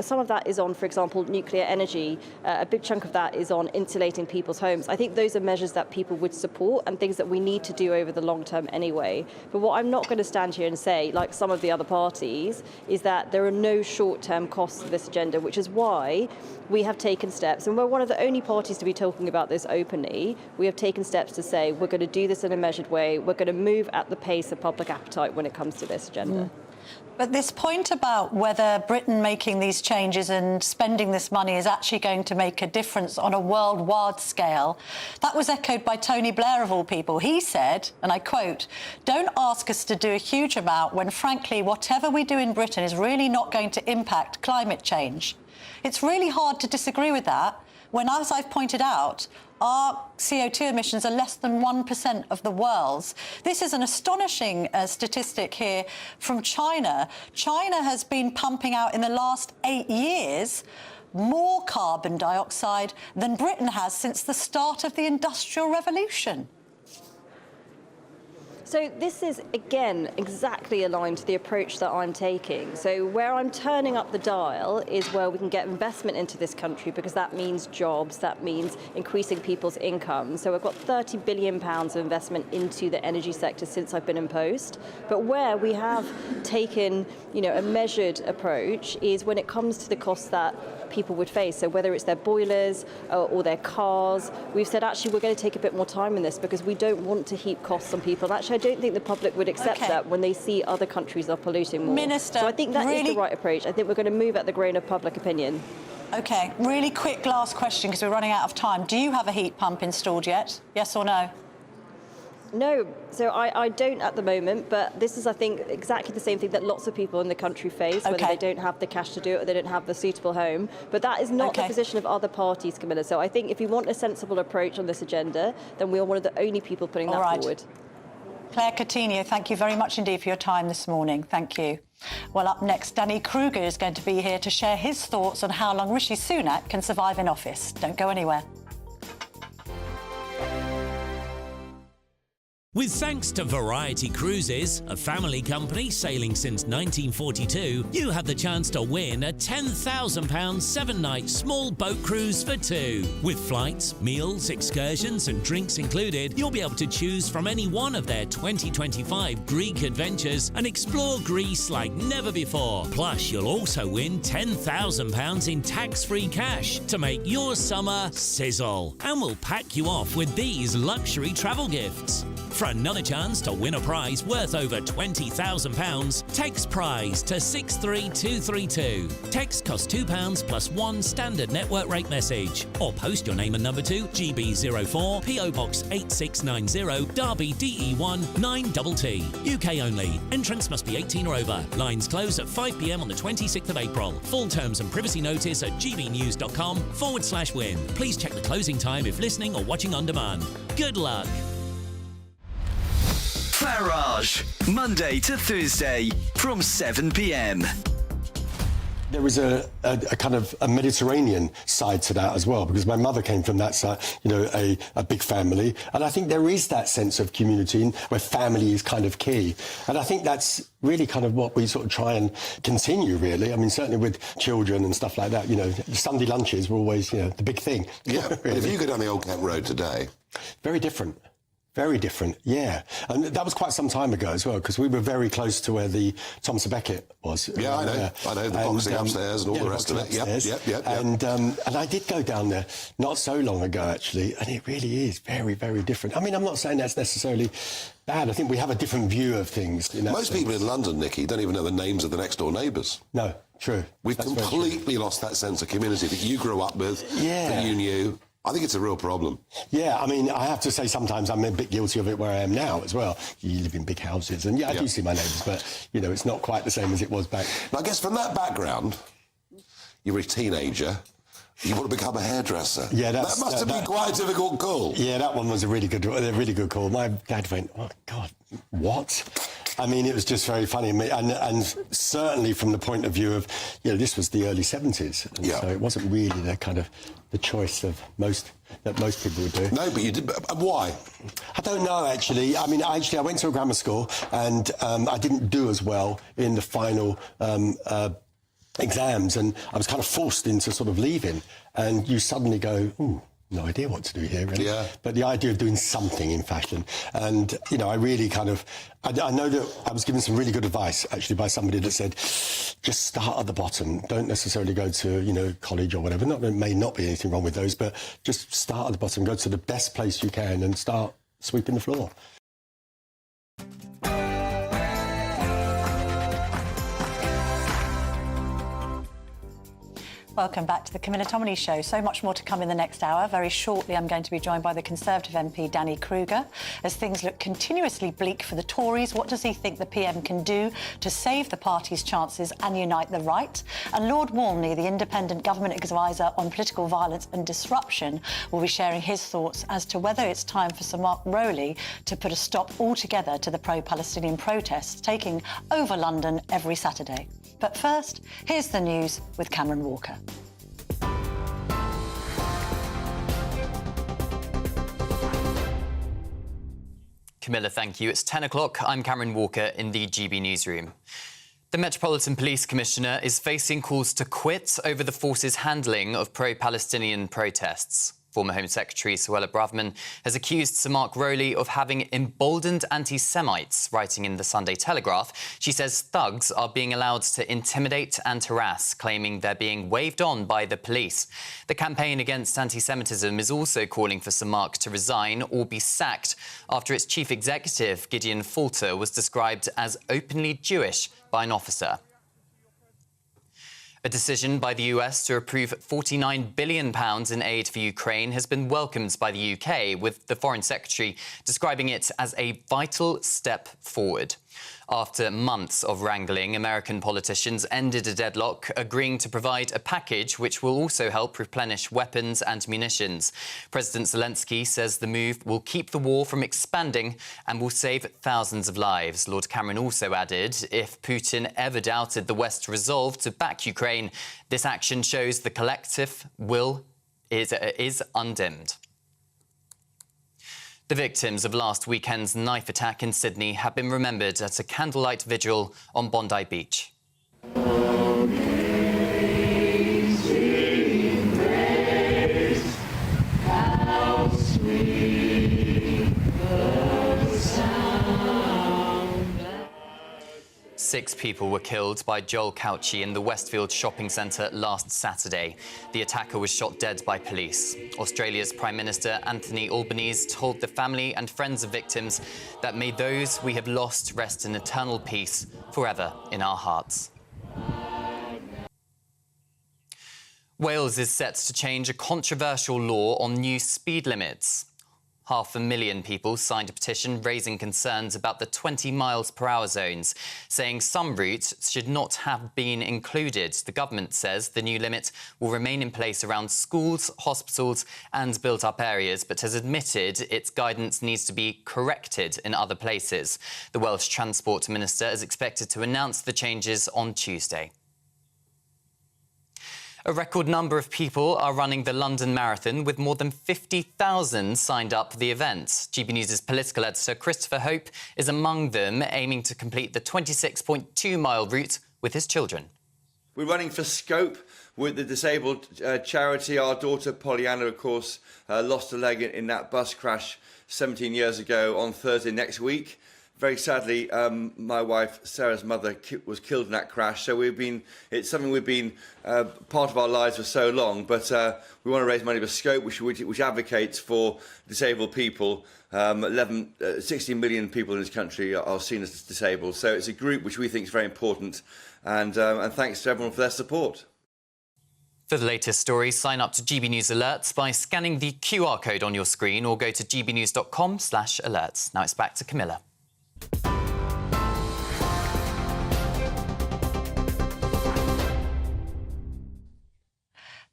some of that is on, for example, nuclear energy. A big chunk of that is on insulating people's homes. I think those are measures that people would support and things that we need to do over the long term anyway. But what I'm not going to stand here and say, like some of the other parties, is that there are no short-term costs to this agenda, which is why we have taken steps, and we're one of the only parties to be talking about this openly. We have taken steps to say we're going to do this in a measured way. We're going to move at the pace of public appetite when it comes to this agenda. But this point about whether Britain making these changes and spending this money is actually going to make a difference on a worldwide scale, that was echoed by Tony Blair, of all people. He said, and I quote, "Don't ask us to do a huge amount when, frankly, whatever we do in Britain is really not going to impact climate change." It's really hard to disagree with that when, as I've pointed out, our CO2 emissions are less than 1% of the world's. This is an astonishing statistic here from China. China has been pumping out in the last 8 years more carbon dioxide than Britain has since the start of the Industrial Revolution. So this is, again, exactly aligned to the approach that I'm taking. So where I'm turning up the dial is where we can get investment into this country, because that means jobs, that means increasing people's income. So we've got £30 billion of investment into the energy sector since I've been imposed. But where we have taken, a measured approach is when it comes to the costs that people would face. So whether it's their boilers or their cars, we've said, actually, we're going to take a bit more time in this because we don't want to heap costs on people. And actually, I don't think the public would accept that when they see other countries are polluting more. Minister, so I think that is the right approach. I think we're going to move at the grain of public opinion. OK, really quick last question, because we're running out of time. Do you have a heat pump installed yet? Yes or no? No, so I don't at the moment, but this is, I think, exactly the same thing that lots of people in the country face, whether they don't have the cash to do it or they don't have the suitable home. But that is not the position of other parties, Camilla. So I think if you want a sensible approach on this agenda, then we are one of the only people putting that forward. Claire Coutinho, thank you very much indeed for your time this morning. Thank you. Well, up next, Danny Kruger is going to be here to share his thoughts on how long Rishi Sunak can survive in office. Don't go anywhere. With thanks to Variety Cruises, a family company sailing since 1942, you have the chance to win a £10,000 7-night small boat cruise for two. With flights, meals, excursions and drinks included, you'll be able to choose from any one of their 2025 Greek adventures and explore Greece like never before. Plus, you'll also win £10,000 in tax-free cash to make your summer sizzle. And we'll pack you off with these luxury travel gifts. For another chance to win a prize worth over £20,000, text prize to 63232. Text costs £2 plus one standard network rate message. Or post your name and number to GB04 PO Box 8690 Derby DE1 9TT. UK only. Entrance must be 18 or over. Lines close at 5 p.m. on the 26th of April. Full terms and privacy notice at gbnews.com/win. Please check the closing time if listening or watching on demand. Good luck. Farage, Monday to Thursday from 7 p.m. There is a kind of a Mediterranean side to that as well, because my mother came from that side, you know, a big family. And I think there is that sense of community where family is kind of key. And I think that's really kind of what we sort of try and continue, really. I mean, certainly with children and stuff like that, you know, Sunday lunches were always, you know, the big thing. Yeah, really. But if you go down the Old Kent Road today... Very different. Very different, yeah. And that was quite some time ago as well, because we were very close to where the Thomas à Becket was. Yeah, I know. I know, the boxing upstairs and all the rest of it. Yep. And I did go down there not so long ago, actually, and it really is very, very different. I mean, I'm not saying that's necessarily bad. I think we have a different view of things. Most people in London, Nicky, don't even know the names of the next-door neighbours. No, true. We've completely lost that sense of community that you grew up with, that you knew. I think it's a real problem. Yeah, I mean, I have to say sometimes I'm a bit guilty of it where I am now as well. You live in big houses, and I do see my neighbours, but, you know, it's not quite the same as it was back. Now, I guess from that background, you were a teenager, you want to become a hairdresser. Yeah, that must have been quite a difficult call. Yeah, that one was a really good call. My dad went, oh, God, what? I mean, it was just very funny. And certainly from the point of view of, you know, this was the early 70s. And so it wasn't really the kind of the choice of most people would do. No, but you did. Why? I don't know, actually. I mean, I went to a grammar school and I didn't do as well in the final exams, and I was kind of forced into sort of leaving. And you suddenly go, ooh, no idea what to do here, really. Yeah. But the idea of doing something in fashion, and, you know, I really kind of... I know that I was given some really good advice, actually, by somebody that said, just start at the bottom. Don't necessarily go to, you know, college or whatever. Not that there may not be anything wrong with those, but just start at the bottom, go to the best place you can and start sweeping the floor. Welcome back to the Camilla Tominey Show. So much more to come in the next hour. Very shortly, I'm going to be joined by the Conservative MP, Danny Kruger. As things look continuously bleak for the Tories, what does he think the PM can do to save the party's chances and unite the right? And Lord Walney, the independent government advisor on political violence and disruption, will be sharing his thoughts as to whether it's time for Sir Mark Rowley to put a stop altogether to the pro-Palestinian protests taking over London every Saturday. But first, here's the news with Cameron Walker. Camilla, thank you. It's 10 o'clock. I'm Cameron Walker in the GB newsroom. The Metropolitan Police Commissioner is facing calls to quit over the force's handling of pro-Palestinian protests. Former Home Secretary Suella Braverman has accused Sir Mark Rowley of having emboldened anti-Semites, writing in the Sunday Telegraph. She says thugs are being allowed to intimidate and harass, claiming they're being waved on by the police. The campaign against anti-Semitism is also calling for Sir Mark to resign or be sacked after its chief executive, Gideon Falter, was described as openly Jewish by an officer. A decision by the US to approve £49 billion in aid for Ukraine has been welcomed by the UK, with the Foreign Secretary describing it as a vital step forward. After months of wrangling, American politicians ended a deadlock, agreeing to provide a package which will also help replenish weapons and munitions. President Zelensky says the move will keep the war from expanding and will save thousands of lives. Lord Cameron also added, if Putin ever doubted the West's resolve to back Ukraine, this action shows the collective will is undimmed. The victims of last weekend's knife attack in Sydney have been remembered at a candlelight vigil on Bondi Beach. Six people were killed by Joel Coutinho in the Westfield shopping centre last Saturday. The attacker was shot dead by police. Australia's Prime Minister Anthony Albanese told the family and friends of victims that may those we have lost rest in eternal peace forever in our hearts. Wales is set to change a controversial law on new speed limits. 500,000 people signed a petition raising concerns about the 20 miles per hour zones, saying some routes should not have been included. The government says the new limit will remain in place around schools, hospitals and built-up areas, but has admitted its guidance needs to be corrected in other places. The Welsh Transport Minister is expected to announce the changes on Tuesday. A record number of people are running the London Marathon, with more than 50,000 signed up for the event. GB News' political editor Christopher Hope is among them, aiming to complete the 26.2-mile route with his children. We're running for Scope with the disabled charity. Our daughter Pollyanna, of course, lost a leg in that bus crash 17 years ago on Thursday next week. Very sadly, my wife Sarah's mother was killed in that crash. So it's something we've been part of our lives for so long. But we want to raise money for Scope, which advocates for disabled people. 16 million people in this country are seen as disabled. So it's a group which we think is very important. And thanks to everyone for their support. For the latest stories, sign up to GB News Alerts by scanning the QR code on your screen or go to gbnews.com/alerts. Now it's back to Camilla.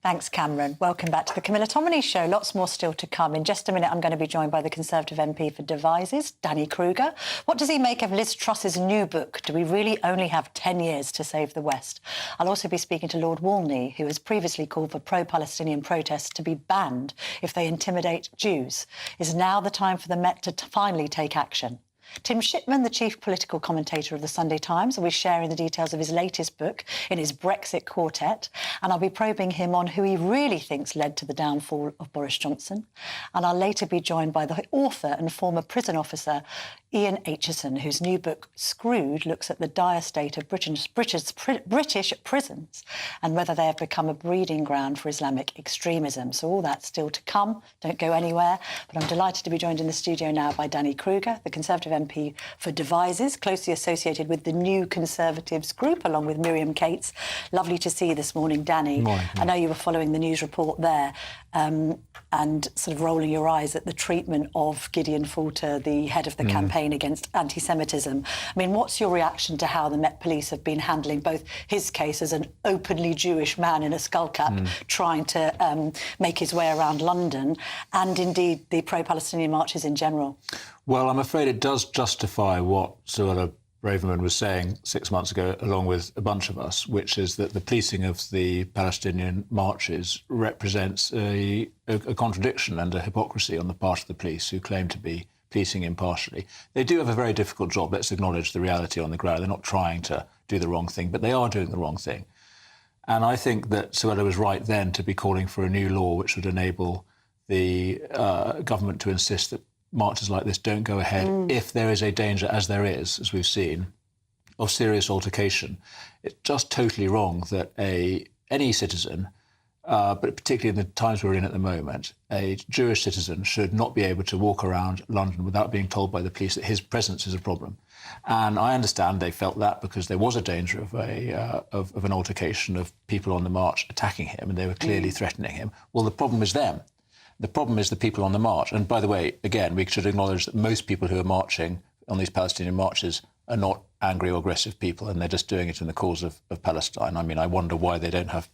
Thanks, Cameron. Welcome back to the Camilla Tominey Show. Lots more still to come. In just a minute, I'm going to be joined by the Conservative MP for Devizes, Danny Kruger. What does he make of Liz Truss's new book? Do we really only have 10 years to save the West? I'll also be speaking to Lord Walney, who has previously called for pro-Palestinian protests to be banned if they intimidate Jews. Is now the time for the Met to finally take action? Tim Shipman, the chief political commentator of the Sunday Times, will be sharing the details of his latest book in his Brexit quartet, and I'll be probing him on who he really thinks led to the downfall of Boris Johnson. And I'll later be joined by the author and former prison officer Ian Acheson, whose new book, Screwed, looks at the dire state of British prisons and whether they have become a breeding ground for Islamic extremism. So all that's still to come. Don't go anywhere. But I'm delighted to be joined in the studio now by Danny Kruger, the Conservative MP for Devizes, closely associated with the New Conservatives group, along with Miriam Cates. Lovely to see you this morning, Danny. Morning. I know you were following the news report there and sort of rolling your eyes at the treatment of Gideon Falter, the head of the campaign against anti-Semitism. I mean, what's your reaction to how the Met Police have been handling both his case as an openly Jewish man in a skull cap trying to make his way around London, and indeed the pro-Palestinian marches in general? Well, I'm afraid it does justify what Suella Braverman was saying 6 months ago, along with a bunch of us, which is that the policing of the Palestinian marches represents a contradiction and a hypocrisy on the part of the police, who claim to be policing impartially. They do have a very difficult job. Let's acknowledge the reality on the ground. They're not trying to do the wrong thing, but they are doing the wrong thing. And I think that Suella was right then to be calling for a new law which would enable the government to insist that marches like this don't go ahead if there is a danger, as there is, as we've seen, of serious altercation. It's just totally wrong that any citizen, but particularly in the times we're in at the moment, a Jewish citizen should not be able to walk around London without being told by the police that his presence is a problem. And I understand they felt that because there was a danger of an altercation, of people on the march attacking him, and they were clearly threatening him. Well, the problem is them. The problem is the people on the march. And by the way, again, we should acknowledge that most people who are marching on these Palestinian marches are not angry or aggressive people, and they're just doing it in the cause of Palestine. I mean, I wonder why they don't have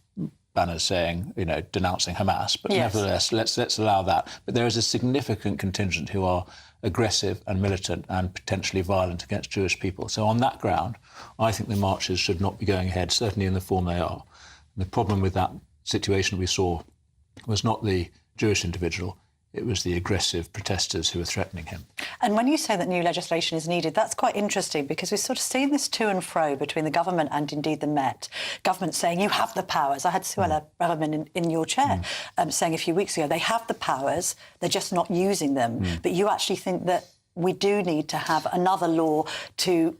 banners saying, denouncing Hamas. But nevertheless, let's allow that. But there is a significant contingent who are aggressive and militant and potentially violent against Jewish people. So on that ground, I think the marches should not be going ahead, certainly in the form they are. And the problem with that situation we saw was not the Jewish individual, It was the aggressive protesters who were threatening him. And when you say that new legislation is needed, that's quite interesting because we've sort of seen this to and fro between the government and indeed the Met. Government saying, you have the powers. I had Suella Braverman in your chair saying a few weeks ago, they have the powers, they're just not using them. But you actually think that we do need to have another law to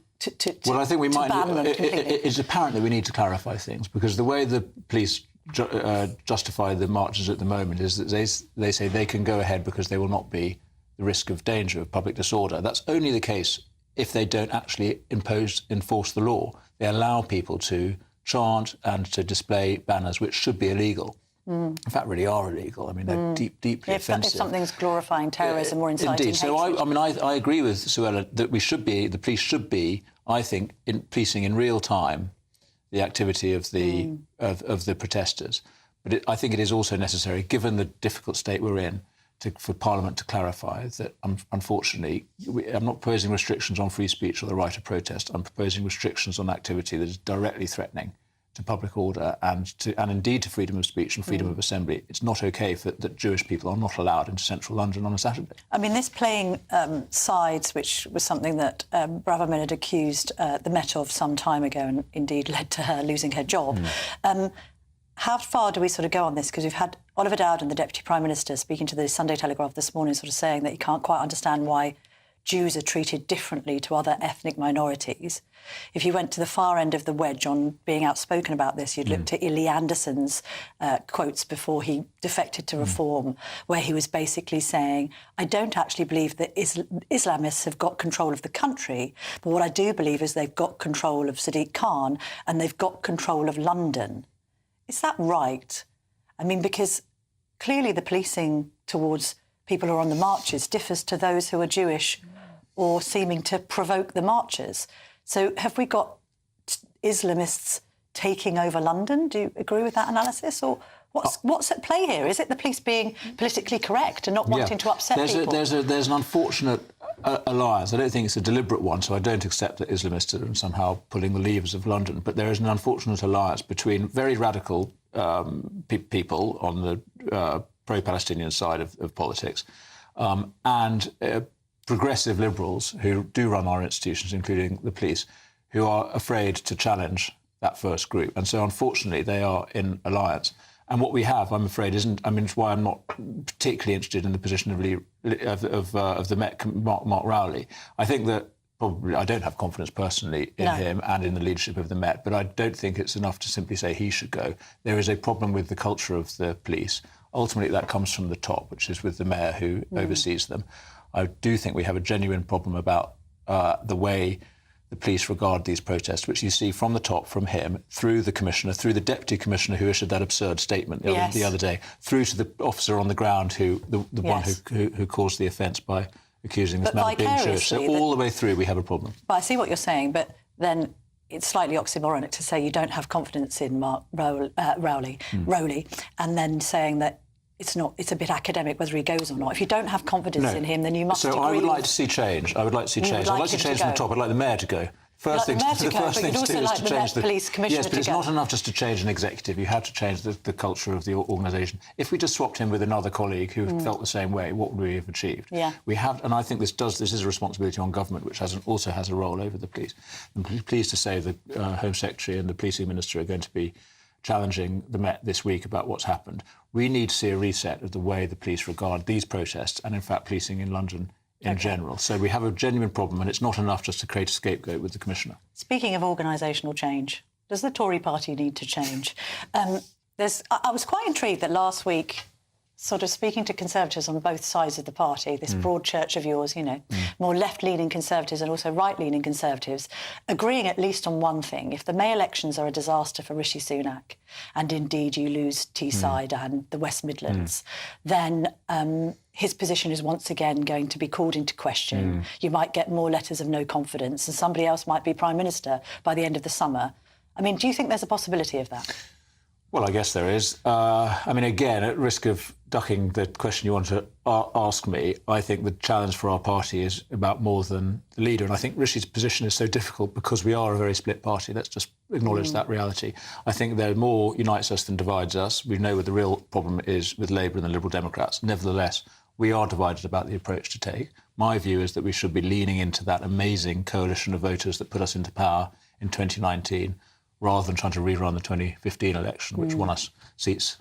well, I think we might. Ban them completely. It's apparent that we need to clarify things because the way the police justify the marches at the moment is that they say they can go ahead because they will not be the risk of danger of public disorder. That's only the case if they don't actually enforce the law. They allow people to chant and to display banners, which should be illegal. In fact, really are illegal. I mean, they're deeply offensive. If something's glorifying terrorism or inciting Indeed. So, hatred. I agree with Suella that the police should be, I think, policing in real time the activity of the protesters. But I think it is also necessary, given the difficult state we're in, for Parliament to clarify that, unfortunately, I'm not proposing restrictions on free speech or the right of protest. I'm proposing restrictions on activity that is directly threatening to public order and indeed to freedom of speech and freedom of assembly. It's not OK that Jewish people are not allowed into central London on a Saturday. I mean, this playing sides, which was something that Braverman had accused the Met of some time ago and indeed led to her losing her job. How far do we sort of go on this? Because we've had Oliver Dowden, the Deputy Prime Minister, speaking to the Sunday Telegraph this morning, sort of saying that he can't quite understand why Jews are treated differently to other ethnic minorities. If you went to the far end of the wedge on being outspoken about this, you'd look to Illy Anderson's quotes before he defected to Reform, where he was basically saying, I don't actually believe that Islamists have got control of the country, but what I do believe is they've got control of Sadiq Khan and they've got control of London. Is that right? I mean, because clearly the policing towards people who are on the marches differs to those who are Jewish or seeming to provoke the marchers. So have we got Islamists taking over London? Do you agree with that analysis? Or what's at play here? Is it the police being politically correct and not wanting to upset people? There's an unfortunate alliance. I don't think it's a deliberate one, so I don't accept that Islamists are somehow pulling the levers of London. But there is an unfortunate alliance between very radical people on the pro-Palestinian side of politics and progressive liberals who do run our institutions, including the police, who are afraid to challenge that first group. And so, unfortunately, they are in alliance. And what we have, I'm afraid, it's why I'm not particularly interested in the position of the Met, Mark Rowley. I think that probably I don't have confidence personally in him and in the leadership of the Met, but I don't think it's enough to simply say he should go. There is a problem with the culture of the police. Ultimately, that comes from the top, which is with the mayor who oversees them. I do think we have a genuine problem about the way the police regard these protests, which you see from the top, from him, through the commissioner, through the deputy commissioner who issued that absurd statement the other day, through to the officer on the ground the one who caused the offence by accusing this man of being Jewish. So all the way through, we have a problem. But I see what you're saying, but then it's slightly oxymoronic to say you don't have confidence in Mark Rowley, and then saying that it's a bit academic whether he goes or not. If you don't have confidence in him, then you must agree. So I would like to see change. I'd like to see change from the top. I'd like the mayor to go. First thing to do is to change the police commissioner. Yes, but it's not enough just to change an executive. You have to change the culture of the organisation. If we just swapped him with another colleague who felt the same way, what would we have achieved? We have, and I think this is a responsibility on government, which also has a role over the police. I'm pleased to say the Home Secretary and the Policing Minister are going to be challenging the Met this week about what's happened. We need to see a reset of the way the police regard these protests and, in fact, policing in London in general. So we have a genuine problem, and it's not enough just to create a scapegoat with the Commissioner. Speaking of organisational change, does the Tory party need to change? I was quite intrigued that last week, sort of speaking to Conservatives on both sides of the party, this broad church of yours, more left-leaning Conservatives and also right-leaning Conservatives, agreeing at least on one thing. If the May elections are a disaster for Rishi Sunak, and indeed you lose Teesside and the West Midlands, then his position is once again going to be called into question. You might get more letters of no confidence and somebody else might be Prime Minister by the end of the summer. I mean, do you think there's a possibility of that? Well, I guess there is. Again, at risk of ducking the question you want to ask me, I think the challenge for our party is about more than the leader. And I think Rishi's position is so difficult because we are a very split party. Let's just acknowledge that reality. I think there more unites us than divides us. We know what the real problem is with Labour and the Liberal Democrats. Nevertheless, We are divided about the approach to take. My view is that we should be leaning into that amazing coalition of voters that put us into power in 2019, rather than trying to rerun the 2015 election, which won us seats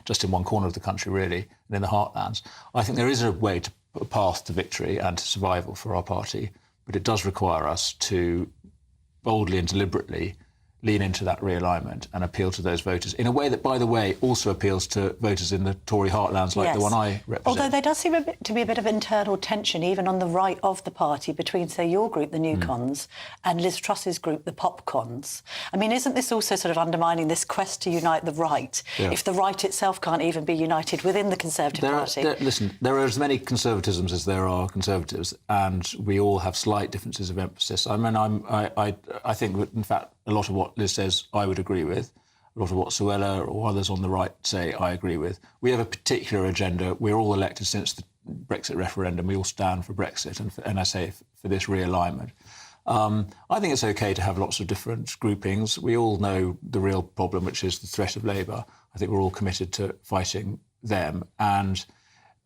just in one corner of the country, really, and in the heartlands. I think there is a way to a path to victory and to survival for our party, but it does require us to boldly and deliberately lean into that realignment and appeal to those voters in a way that, by the way, also appeals to voters in the Tory heartlands like the one I represent. Although there does seem to be a bit of internal tension, even on the right of the party, between, say, your group, the New Cons, and Liz Truss's group, the Popcons. I mean, isn't this also sort of undermining this quest to unite the right, if the right itself can't even be united within the Conservative Party? Listen, there are as many conservatisms as there are Conservatives, and we all have slight differences of emphasis. I mean, I think that, in fact, a lot of what Liz says I would agree with. A lot of what Suella or others on the right say I agree with. We have a particular agenda. We're all elected since the Brexit referendum. We all stand for Brexit and I say for this realignment. I think it's OK to have lots of different groupings. We all know the real problem, which is the threat of Labour. I think we're all committed to fighting them. And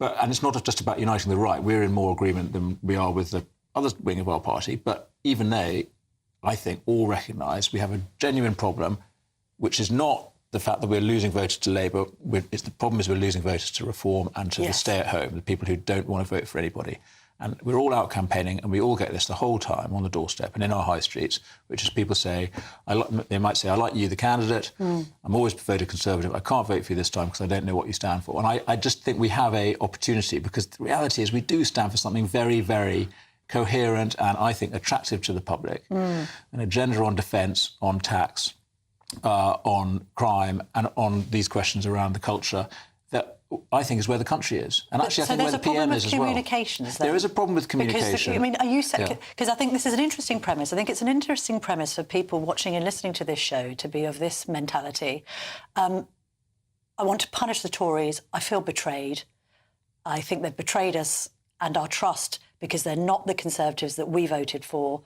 it's not just about uniting the right. We're in more agreement than we are with the other wing of our party. But even they, I think, all recognise we have a genuine problem, which is not the fact that we're losing voters to Labour. The problem is we're losing voters to Reform and to the stay-at-home, the people who don't want to vote for anybody. And we're all out campaigning, and we all get this the whole time on the doorstep and in our high streets, which is people say, they might say, I like you, the candidate. I'm always voted Conservative. I can't vote for you this time because I don't know what you stand for. And I just think we have an opportunity, because the reality is we do stand for something very, very coherent and, I think, attractive to the public. An agenda on defence, on tax, on crime, and on these questions around the culture that I think is where the country is. And actually, I think where the PM is as well. There is a problem with communication. Because I think this is an interesting premise. I think it's an interesting premise for people watching and listening to this show to be of this mentality. I want to punish the Tories. I feel betrayed. I think they've betrayed us and our trust, because they're not the Conservatives that we voted for.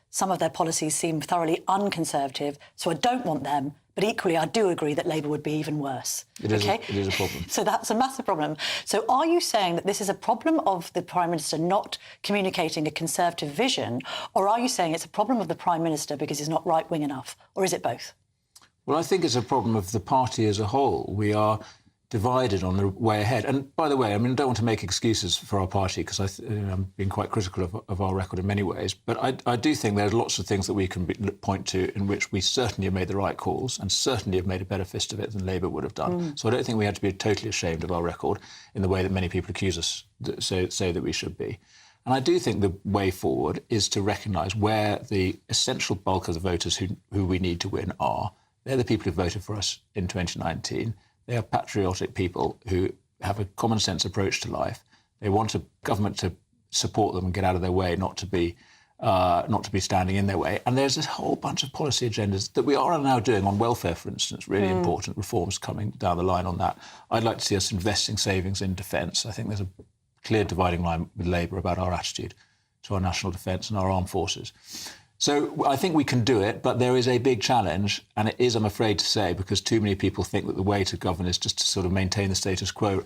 Some of their policies seem thoroughly unconservative, so I don't want them. But equally, I do agree that Labour would be even worse. It is a problem. So that's a massive problem. So are you saying that this is a problem of the Prime Minister not communicating a Conservative vision, or are you saying it's a problem of the Prime Minister because he's not right-wing enough? Or is it both? Well, I think it's a problem of the party as a whole. We are divided on the way ahead. And by the way, I mean, I don't want to make excuses for our party, because I'm being quite critical of our record in many ways. But I do think there's lots of things that we can point to in which we certainly have made the right calls and certainly have made a better fist of it than Labour would have done. So I don't think we have to be totally ashamed of our record in the way that many people accuse us, say that we should be. And I do think the way forward is to recognise where the essential bulk of the voters who we need to win are. They're the people who voted for us in 2019. They are patriotic people who have a common sense approach to life. They want a government to support them and get out of their way, not to be standing in their way. And there's this whole bunch of policy agendas that we are now doing on welfare, for instance, really important reforms coming down the line on that. I'd like to see us investing savings in defence. I think there's a clear dividing line with Labour about our attitude to our national defence and our armed forces. So I think we can do it, but there is a big challenge, and it is, I'm afraid to say, because too many people think that the way to govern is just to sort of maintain the status quo.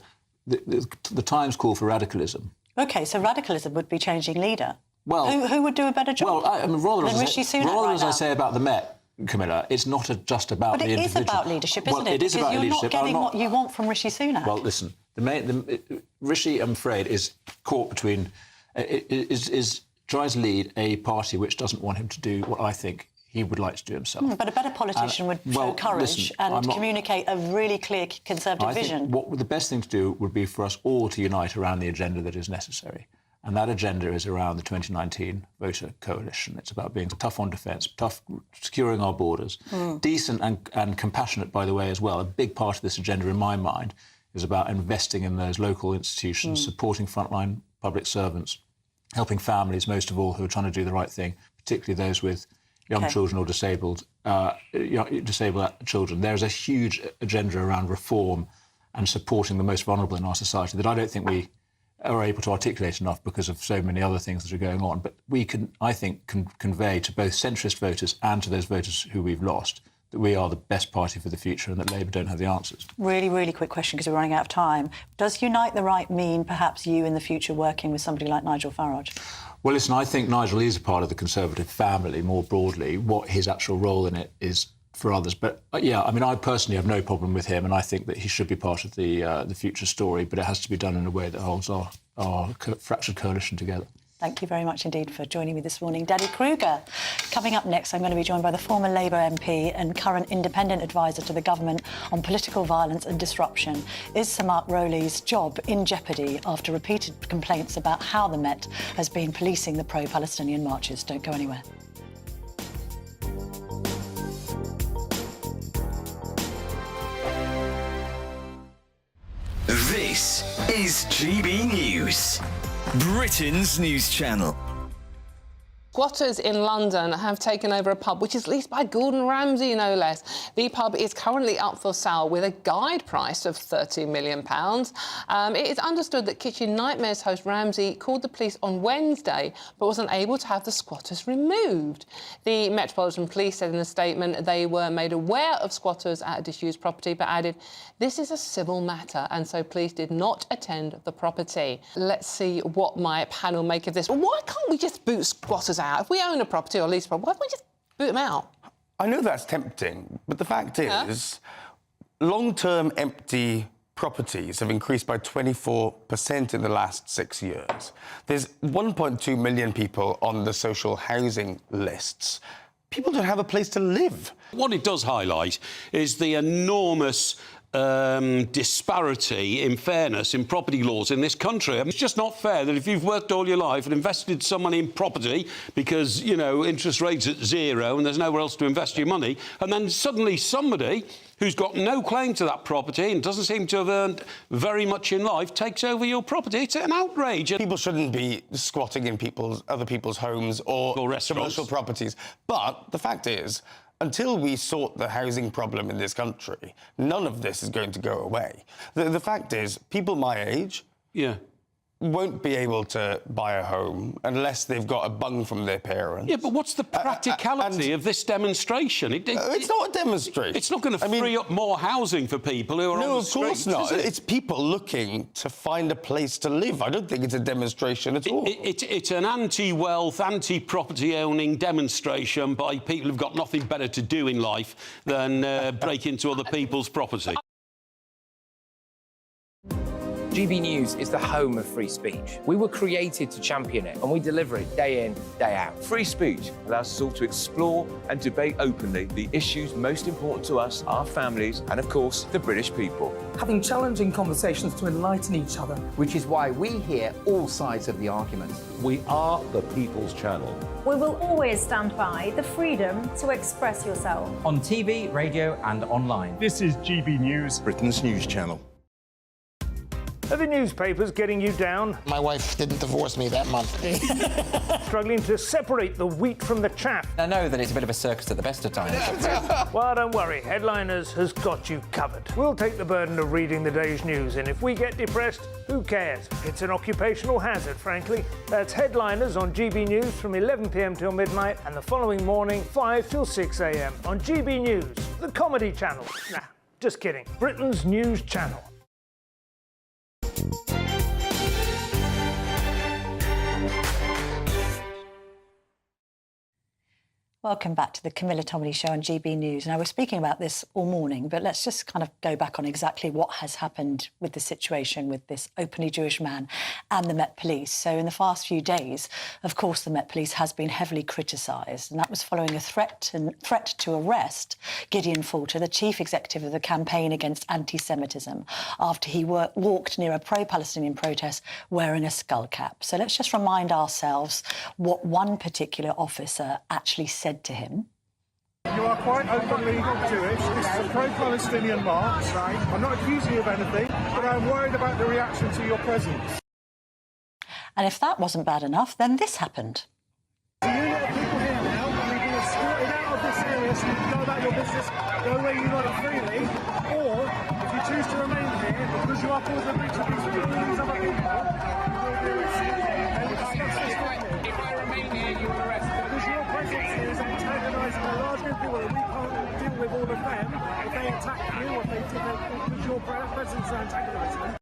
The times call for radicalism. OK, so radicalism would be changing leader. Well, who would do a better job? Well, I mean, rather as I say about the Met, Camilla, it's not just about the individual. But it is about leadership, isn't it? It is about leadership. Because you're not getting what you want from Rishi Sunak. Well, listen, Rishi, I'm afraid, is caught between... is trying to lead a party which doesn't want him to do what I think he would like to do himself. But a better politician would show courage and communicate a really clear Conservative vision. What the best thing to do would be for us all to unite around the agenda that is necessary. And that agenda is around the 2019 voter coalition. It's about being tough on defence, tough securing our borders, decent and compassionate, by the way, as well. A big part of this agenda, in my mind, is about investing in those local institutions, supporting frontline public servants, helping families, most of all, who are trying to do the right thing, particularly those with young children or disabled children. There's a huge agenda around reform and supporting the most vulnerable in our society that I don't think we are able to articulate enough because of so many other things that are going on. But we can, I think, convey to both centrist voters and to those voters who we've lost that we are the best party for the future and that Labour don't have the answers. Really, really quick question, because we're running out of time. Does Unite the Right mean perhaps you in the future working with somebody like Nigel Farage? Well, listen, I think Nigel is a part of the Conservative family more broadly. What his actual role in it is for others. But, yeah, I mean, I personally have no problem with him, and I think that he should be part of the future story, but it has to be done in a way that holds our fractured coalition together. Thank you very much indeed for joining me this morning. Danny Kruger. Coming up next, I'm going to be joined by the former Labour MP and current independent advisor to the government on political violence and disruption. Is Sir Mark Rowley's job in jeopardy after repeated complaints about how the Met has been policing the pro-Palestinian marches? Don't go anywhere. This is GB News, Britain's news channel. Squatters in London have taken over a pub which is leased by Gordon Ramsay, no less. The pub is currently up for sale with a guide price of £30 million. It is understood that Kitchen Nightmares host Ramsay called the police on Wednesday but was unable to have the squatters removed. The Metropolitan Police said in a statement they were made aware of squatters at a disused property but added, "This is a civil matter," and so police did not attend the property. Let's see what my panel make of this. Why can't we just boot squatters out? If we own a property or lease a property, why don't we just boot them out? I know that's tempting, but the fact is, long-term empty properties have increased by 24% in the last 6 years. There's 1.2 million people on the social housing lists. People don't have a place to live. What it does highlight is the enormous disparity in fairness in property laws in this country. It's just not fair that if you've worked all your life and invested some money in property because, you know, interest rates at zero and there's nowhere else to invest your money, and then suddenly somebody who's got no claim to that property and doesn't seem to have earned very much in life takes over your property. It's an outrage. People shouldn't be squatting in other people's homes or commercial properties. But the fact is, until we sort the housing problem in this country, none of this is going to go away. The fact is, people my age won't be able to buy a home unless they've got a bung from their parents. Yeah, but what's the practicality of this demonstration? It's not a demonstration. It's not going to free up more housing for people who are on the streets. No, of course not. It's people looking to find a place to live. I don't think it's a demonstration at all. It's an anti-wealth, anti-property-owning demonstration by people who've got nothing better to do in life than break into other people's property. GB News is the home of free speech. We were created to champion it, and we deliver it day in, day out. Free speech allows us all to explore and debate openly the issues most important to us, our families, and of course, the British people. Having challenging conversations to enlighten each other. Which is why we hear all sides of the argument. We are the People's Channel. We will always stand by the freedom to express yourself. On TV, radio and online. This is GB News, Britain's news channel. Are the newspapers getting you down? My wife didn't divorce me that month. Struggling to separate the wheat from the chaff? I know that it's a bit of a circus at the best of times. Well, don't worry. Headliners has got you covered. We'll take the burden of reading the day's news, and if we get depressed, who cares? It's an occupational hazard, frankly. That's Headliners on GB News from 11 p.m. till midnight, and the following morning, 5 till 6 a.m. on GB News, the comedy channel. Nah, just kidding. Britain's news channel. Welcome back to the Camilla Tominey Show on GB News. Now, we're speaking about this all morning, but let's just kind of go back on exactly what has happened with the situation with this openly Jewish man and the Met Police. So in the past few days, of course, the Met Police has been heavily criticised, and that was following a threat to arrest Gideon Falter, the chief executive of the Campaign Against Anti-Semitism, after he walked near a pro-Palestinian protest wearing a skull cap. So let's just remind ourselves what one particular officer actually said to him. You are quite openly Jewish. This is a pro-Palestinian march. I'm not accusing you of anything, but I'm worried about the reaction to your presence. And if that wasn't bad enough, then this happened. Do you lot of people here now are being escorted out of this area so you can go about your business, go where you like freely, or if you choose to remain here because you are causing a breach of peace with these other people, you will be arrested. If I remain here, you will arrest me. Because your presence here is antagonising a large group of people that we can't deal with all with them if they attack you or if they push your presence or antagonism.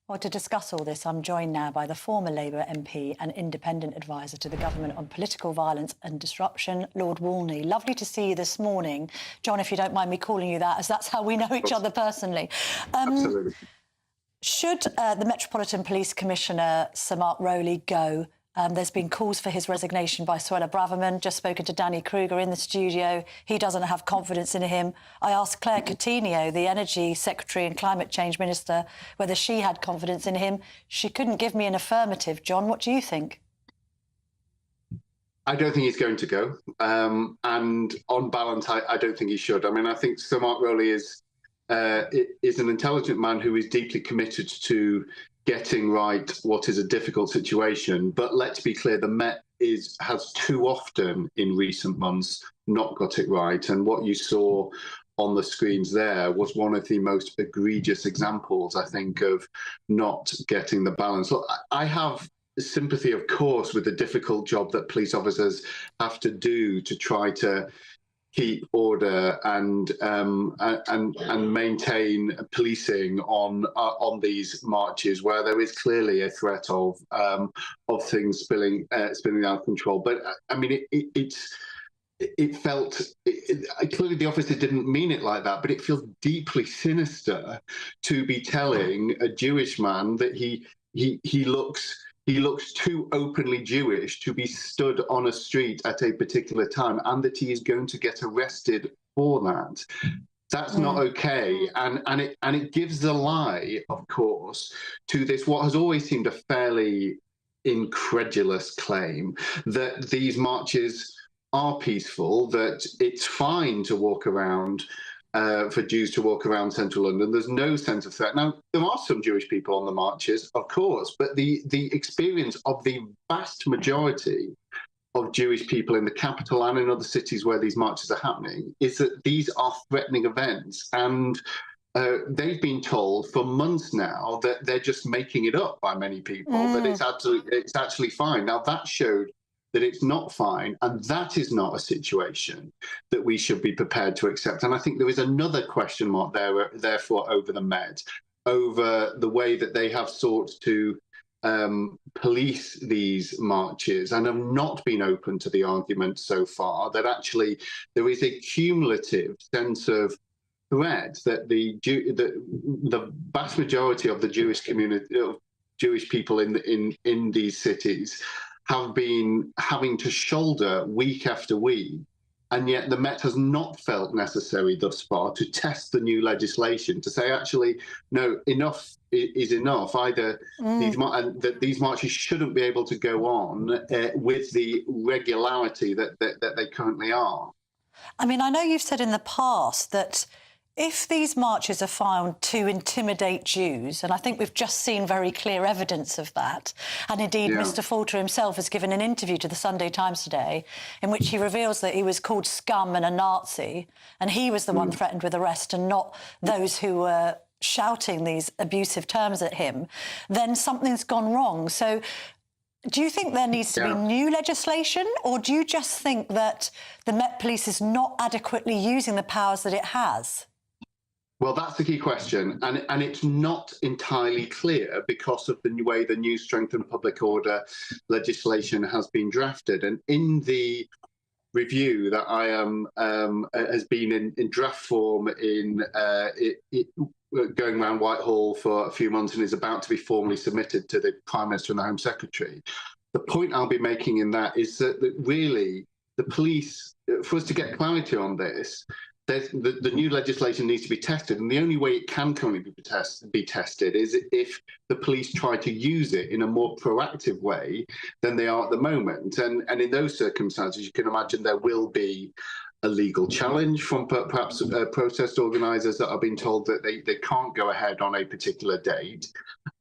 Well, to discuss all this, I'm joined now by the former Labour MP and independent advisor to the government on political violence and disruption, Lord Walney. Lovely to see you this morning. John, if you don't mind me calling you that, as that's how we know each other personally. Absolutely. Should the Metropolitan Police Commissioner, Sir Mark Rowley, go? There's been calls for his resignation by Suella Braverman. Just spoken to Danny Kruger in the studio. He doesn't have confidence in him. I asked Claire Coutinho, the Energy Secretary and Climate Change Minister, whether she had confidence in him. She couldn't give me an affirmative. John, what do you think? I don't think he's going to go. And on balance, I don't think he should. I mean, I think Sir Mark Rowley is an intelligent man who is deeply committed to getting right what is a difficult situation. But let's be clear, the Met has too often in recent months not got it right. And what you saw on the screens there was one of the most egregious examples, I think, of not getting the balance. Look, I have sympathy, of course, with the difficult job that police officers have to do to try to keep order and maintain policing on these marches where there is clearly a threat of things spilling out of control. But I mean, it felt clearly the officer didn't mean it like that, but it feels deeply sinister to be telling a Jewish man that he looks too openly Jewish to be stood on a street at a particular time, and that he is going to get arrested for that. That's not okay, and it gives the lie, of course, to this what has always seemed a fairly incredulous claim that these marches are peaceful, that it's fine to walk around. For Jews to walk around central London. There's no sense of threat. Now, there are some Jewish people on the marches, of course, but the experience of the vast majority of Jewish people in the capital and in other cities where these marches are happening is that these are threatening events. And they've been told for months now that they're just making it up by many people, that it's actually fine. Now, that showed that it's not fine, and that is not a situation that we should be prepared to accept. And I think there is another question mark there, therefore, over the Met, over the way that they have sought to police these marches and have not been open to the argument so far that actually there is a cumulative sense of threat that the vast majority of the Jewish community, of Jewish people in these cities, have been having to shoulder week after week, and yet the Met has not felt necessary thus far to test the new legislation to say, actually, no, enough is enough. Either these marches shouldn't be able to go on with the regularity that they currently are. I mean, I know you've said in the past that if these marches are found to intimidate Jews, and I think we've just seen very clear evidence of that, and indeed Mr Falter himself has given an interview to the Sunday Times today in which he reveals that he was called scum and a Nazi, and he was the one threatened with arrest and not those who were shouting these abusive terms at him, then something's gone wrong. So do you think there needs to be new legislation, or do you just think that the Met Police is not adequately using the powers that it has? Well, that's the key question, and it's not entirely clear because of the way the new strength and public order legislation has been drafted. And in the review that I am has been in draft form going around Whitehall for a few months and is about to be formally submitted to the Prime Minister and the Home Secretary. The point I'll be making in that is that really the police, for us to get clarity on this, the new legislation needs to be tested, and the only way it can currently be tested is if the police try to use it in a more proactive way than they are at the moment. And in those circumstances, you can imagine there will be a legal challenge from perhaps protest organisers that are being told that they can't go ahead on a particular date.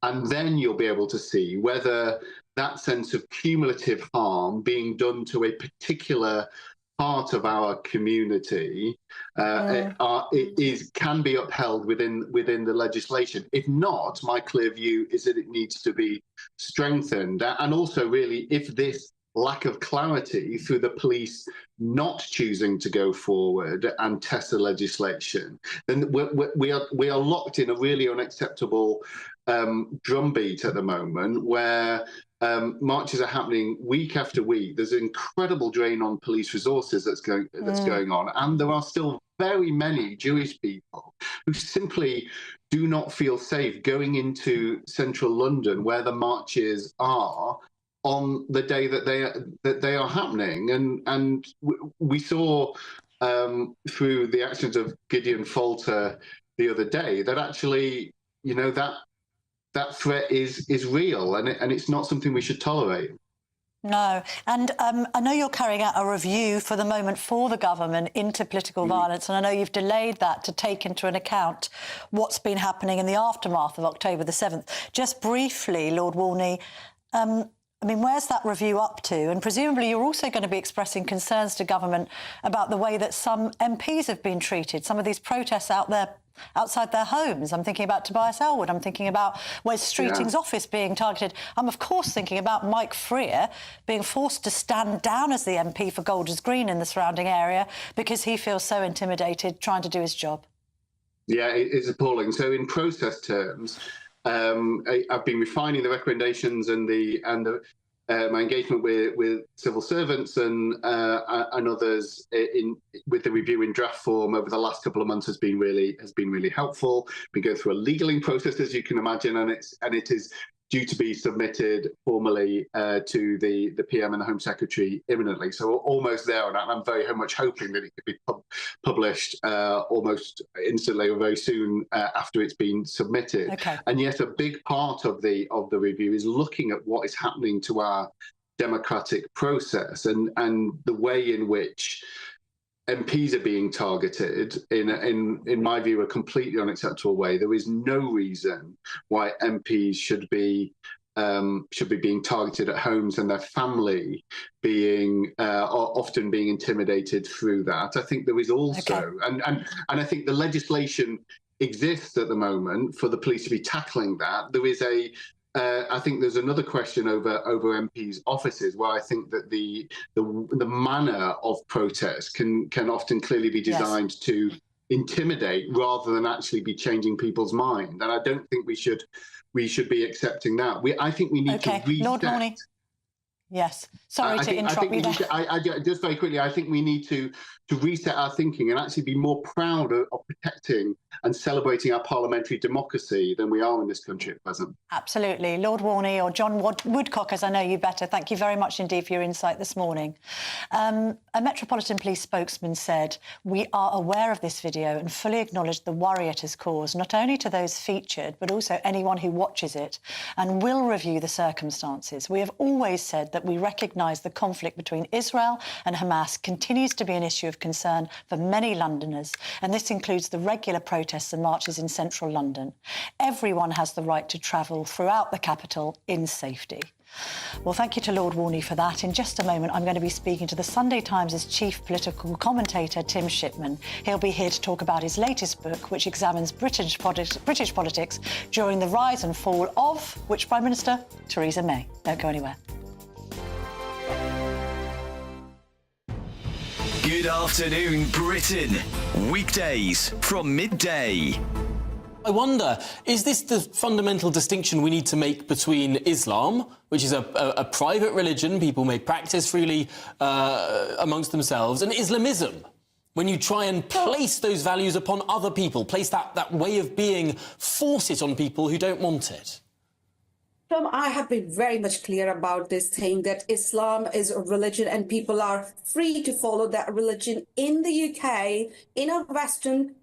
And then you'll be able to see whether that sense of cumulative harm being done to a particular part of our community can be upheld within the legislation. If not, my clear view is that it needs to be strengthened. And also, really, if this lack of clarity through the police not choosing to go forward and test the legislation, then we are locked in a really unacceptable drumbeat at the moment, where marches are happening week after week. There's an incredible drain on police resources that's going on, and there are still very many Jewish people who simply do not feel safe going into central London, where the marches are, on the day that they are happening. And we saw through the actions of Gideon Falter the other day that actually, you know, that threat is real, and it's not something we should tolerate. No. And I know you're carrying out a review for the moment for the government into political violence, and I know you've delayed that to take into account what's been happening in the aftermath of October the 7th. Just briefly, Lord Walney, I mean, where's that review up to? And presumably you're also going to be expressing concerns to government about the way that some MPs have been treated, some of these protests out there outside their homes. I'm thinking about Tobias Elwood. I'm thinking about Wes Streeting's office being targeted. I'm, of course, thinking about Mike Freer being forced to stand down as the MP for Golders Green in the surrounding area because he feels so intimidated trying to do his job. Yeah, it is appalling. So in process terms, I've been refining the recommendations and my engagement with civil servants and others with the review in draft form over the last couple of months has been really helpful. We go through a legaling process, as you can imagine, and it is due to be submitted formally to the PM and the Home Secretary imminently. So we're almost there, and I'm very much hoping that it could be published almost instantly or very soon after it's been submitted. Okay. And yet a big part of the review is looking at what is happening to our democratic process and the way in which MPs are being targeted in my view, a completely unacceptable way. There is no reason why MPs should be being targeted at homes and their family being often being intimidated through that. I think there is also, and I think the legislation exists at the moment for the police to be tackling that. There is I think there's another question over MPs' offices, where I think that the manner of protest can often clearly be designed to intimidate rather than actually be changing people's mind. And I don't think we should be accepting that. I think we need to reset. Lord Walney. Yes. Sorry to interrupt you there. Just very quickly, I think we need to reset our thinking and actually be more proud of protecting and celebrating our parliamentary democracy than we are in this country at present. Absolutely. Lord Walney, or John Woodcock, as I know you better, thank you very much indeed for your insight this morning. A Metropolitan Police spokesman said, "We are aware of this video and fully acknowledge the worry it has caused, not only to those featured, but also anyone who watches it, and will review the circumstances. We have always said that we recognise the conflict between Israel and Hamas continues to be an issue of concern for many Londoners, and this includes the regular protests and marches in central London. Everyone has the right to travel throughout the capital in safety." Well, thank you to Lord Walney for that. In just a moment, I'm going to be speaking to the Sunday Times' chief political commentator, Tim Shipman. He'll be here to talk about his latest book, which examines British politics during the rise and fall of which Prime Minister? Theresa May. Don't go anywhere. Good afternoon, Britain. Weekdays from midday. I wonder, is this the fundamental distinction we need to make between Islam, which is a private religion people may practice freely amongst themselves, and Islamism, when you try and place those values upon other people, place that way of being, force it on people who don't want it? Tom, I have been very much clear about this thing, that Islam is a religion and people are free to follow that religion in the UK, in a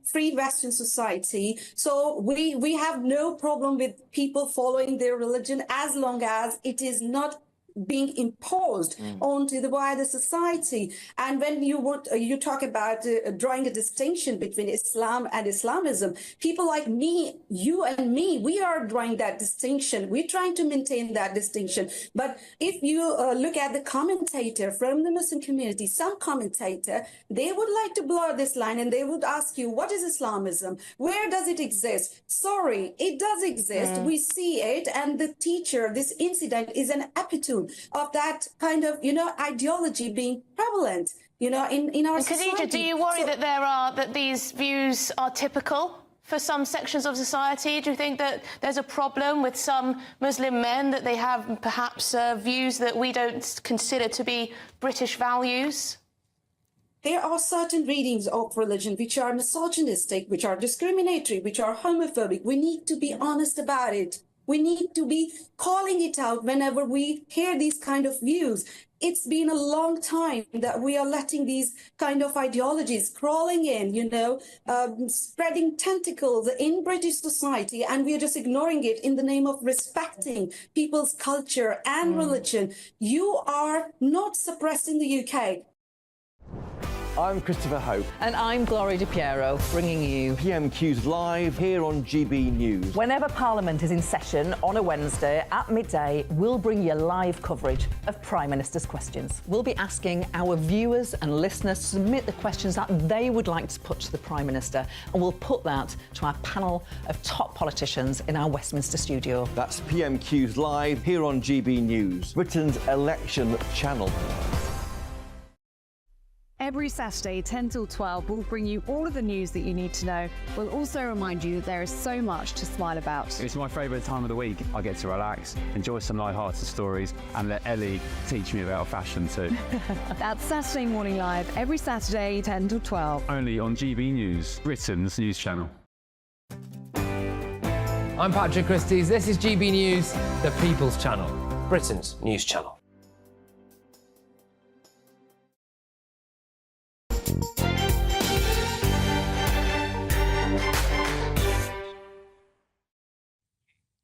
free Western society. So we have no problem with people following their religion as long as it is not being imposed onto the wider society. And when you talk about drawing a distinction between Islam and Islamism, people like me, you and me, we are drawing that distinction. We're trying to maintain that distinction. But if you look at the commentator from the Muslim community, some commentator, they would like to blur this line and they would ask you, what is Islamism? Where does it exist? Sorry, it does exist. We see it. And the teacher, this incident is an epitome criticism of that kind of, ideology being prevalent, in our society. Khadija, do you worry that these views are typical for some sections of society? Do you think that there's a problem with some Muslim men, that they have perhaps views that we don't consider to be British values? There are certain readings of religion which are misogynistic, which are discriminatory, which are homophobic. We need to be honest about it. We need to be calling it out whenever we hear these kind of views. It's been a long time that we are letting these kind of ideologies crawling in, spreading tentacles in British society, and we are just ignoring it in the name of respecting people's culture and religion. You are not suppressed in the UK. I'm Christopher Hope. And I'm Gloria Di Piero, bringing you PMQ's live here on GB News. Whenever Parliament is in session on a Wednesday at midday, we'll bring you live coverage of Prime Minister's questions. We'll be asking our viewers and listeners to submit the questions that they would like to put to the Prime Minister, and we'll put that to our panel of top politicians in our Westminster studio. That's PMQ's live here on GB News, Britain's election channel. Every Saturday, 10 till 12, we'll bring you all of the news that you need to know. We'll also remind you that there is so much to smile about. It's my favourite time of the week. I get to relax, enjoy some light-hearted stories, and let Ellie teach me about fashion too. That's Saturday Morning Live, every Saturday, 10 till 12. Only on GB News, Britain's news channel. I'm Patrick Christie's. This is GB News, the People's Channel, Britain's news channel.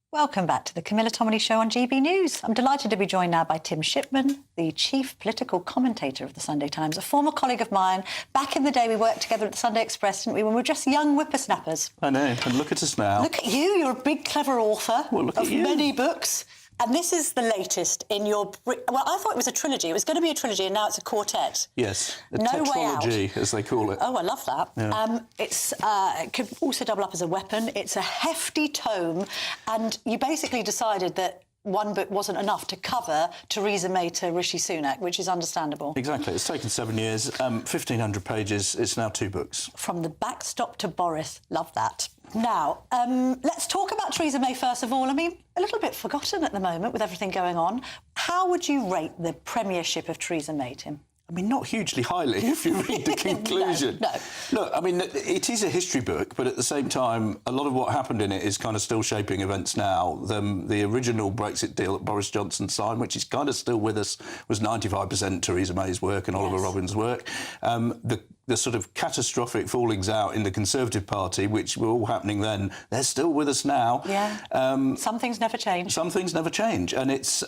Welcome back to the Camilla Tominey Show on GB News. I'm delighted to be joined now by Tim Shipman, the chief political commentator of the Sunday Times, a former colleague of mine. Back in the day, we worked together at the Sunday Express, didn't we, when we were just young whippersnappers? I know, and look at us now. Look at you, you're a big, clever author of many books. And this is the latest in your... Well, I thought it was a trilogy. It was going to be a trilogy, and now it's a quartet. Yes, a No Way Out. tetralogy, as they call it. Oh, I love that. Yeah. It could also double up as a weapon. It's a hefty tome, and you basically decided that one book wasn't enough to cover Theresa May to Rishi Sunak, which is understandable. Exactly. It's taken 7 years, 1,500 pages. It's now 2 books. From the backstop to Boris. Love that. Now, let's talk about Theresa May first of all. I mean, a little bit forgotten at the moment with everything going on. How would you rate the premiership of Theresa May, Tim? I mean, not hugely highly, if you read the conclusion. No. Look, I mean, it is a history book, but at the same time, a lot of what happened in it is kind of still shaping events now. The original Brexit deal that Boris Johnson signed, which is kind of still with us, was 95% Theresa May's work and Oliver Robbins' work. The sort of catastrophic fallings out in the Conservative Party, which were all happening then, they're still with us now. Yeah. Some things never change. Some things never change. And it's,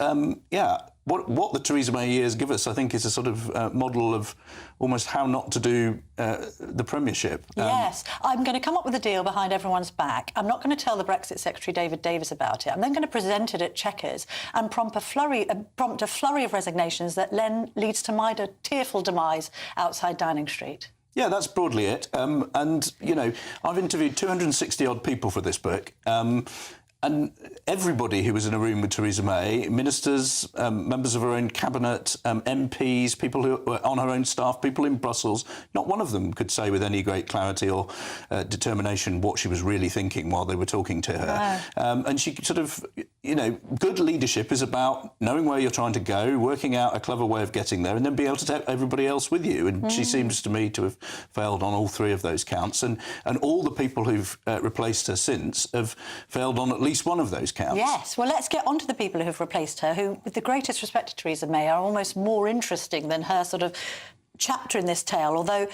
what the Theresa May years give us, I think, is a sort of model of almost how not to do the Premiership. Yes. I'm going to come up with a deal behind everyone's back. I'm not going to tell the Brexit Secretary David Davis about it. I'm then going to present it at Chequers and prompt a flurry of resignations that then leads to my tearful demise outside Downing Street. Yeah, that's broadly it. And, you know, I've interviewed 260-odd people for this book. And everybody who was in a room with Theresa May, ministers, members of her own cabinet, MPs, people who were on her own staff, people in Brussels, not one of them could say with any great clarity or determination what she was really thinking while they were talking to her. No. And she sort of, you know, good leadership is about knowing where you're trying to go, working out a clever way of getting there, and then be able to take everybody else with you. And she seems to me to have failed on all 3 of those counts. And all the people who've replaced her since have failed on at least one of those counts. Yes, well, let's get on to the people who have replaced her, who, with the greatest respect to Theresa May, are almost more interesting than her sort of chapter in this tale, although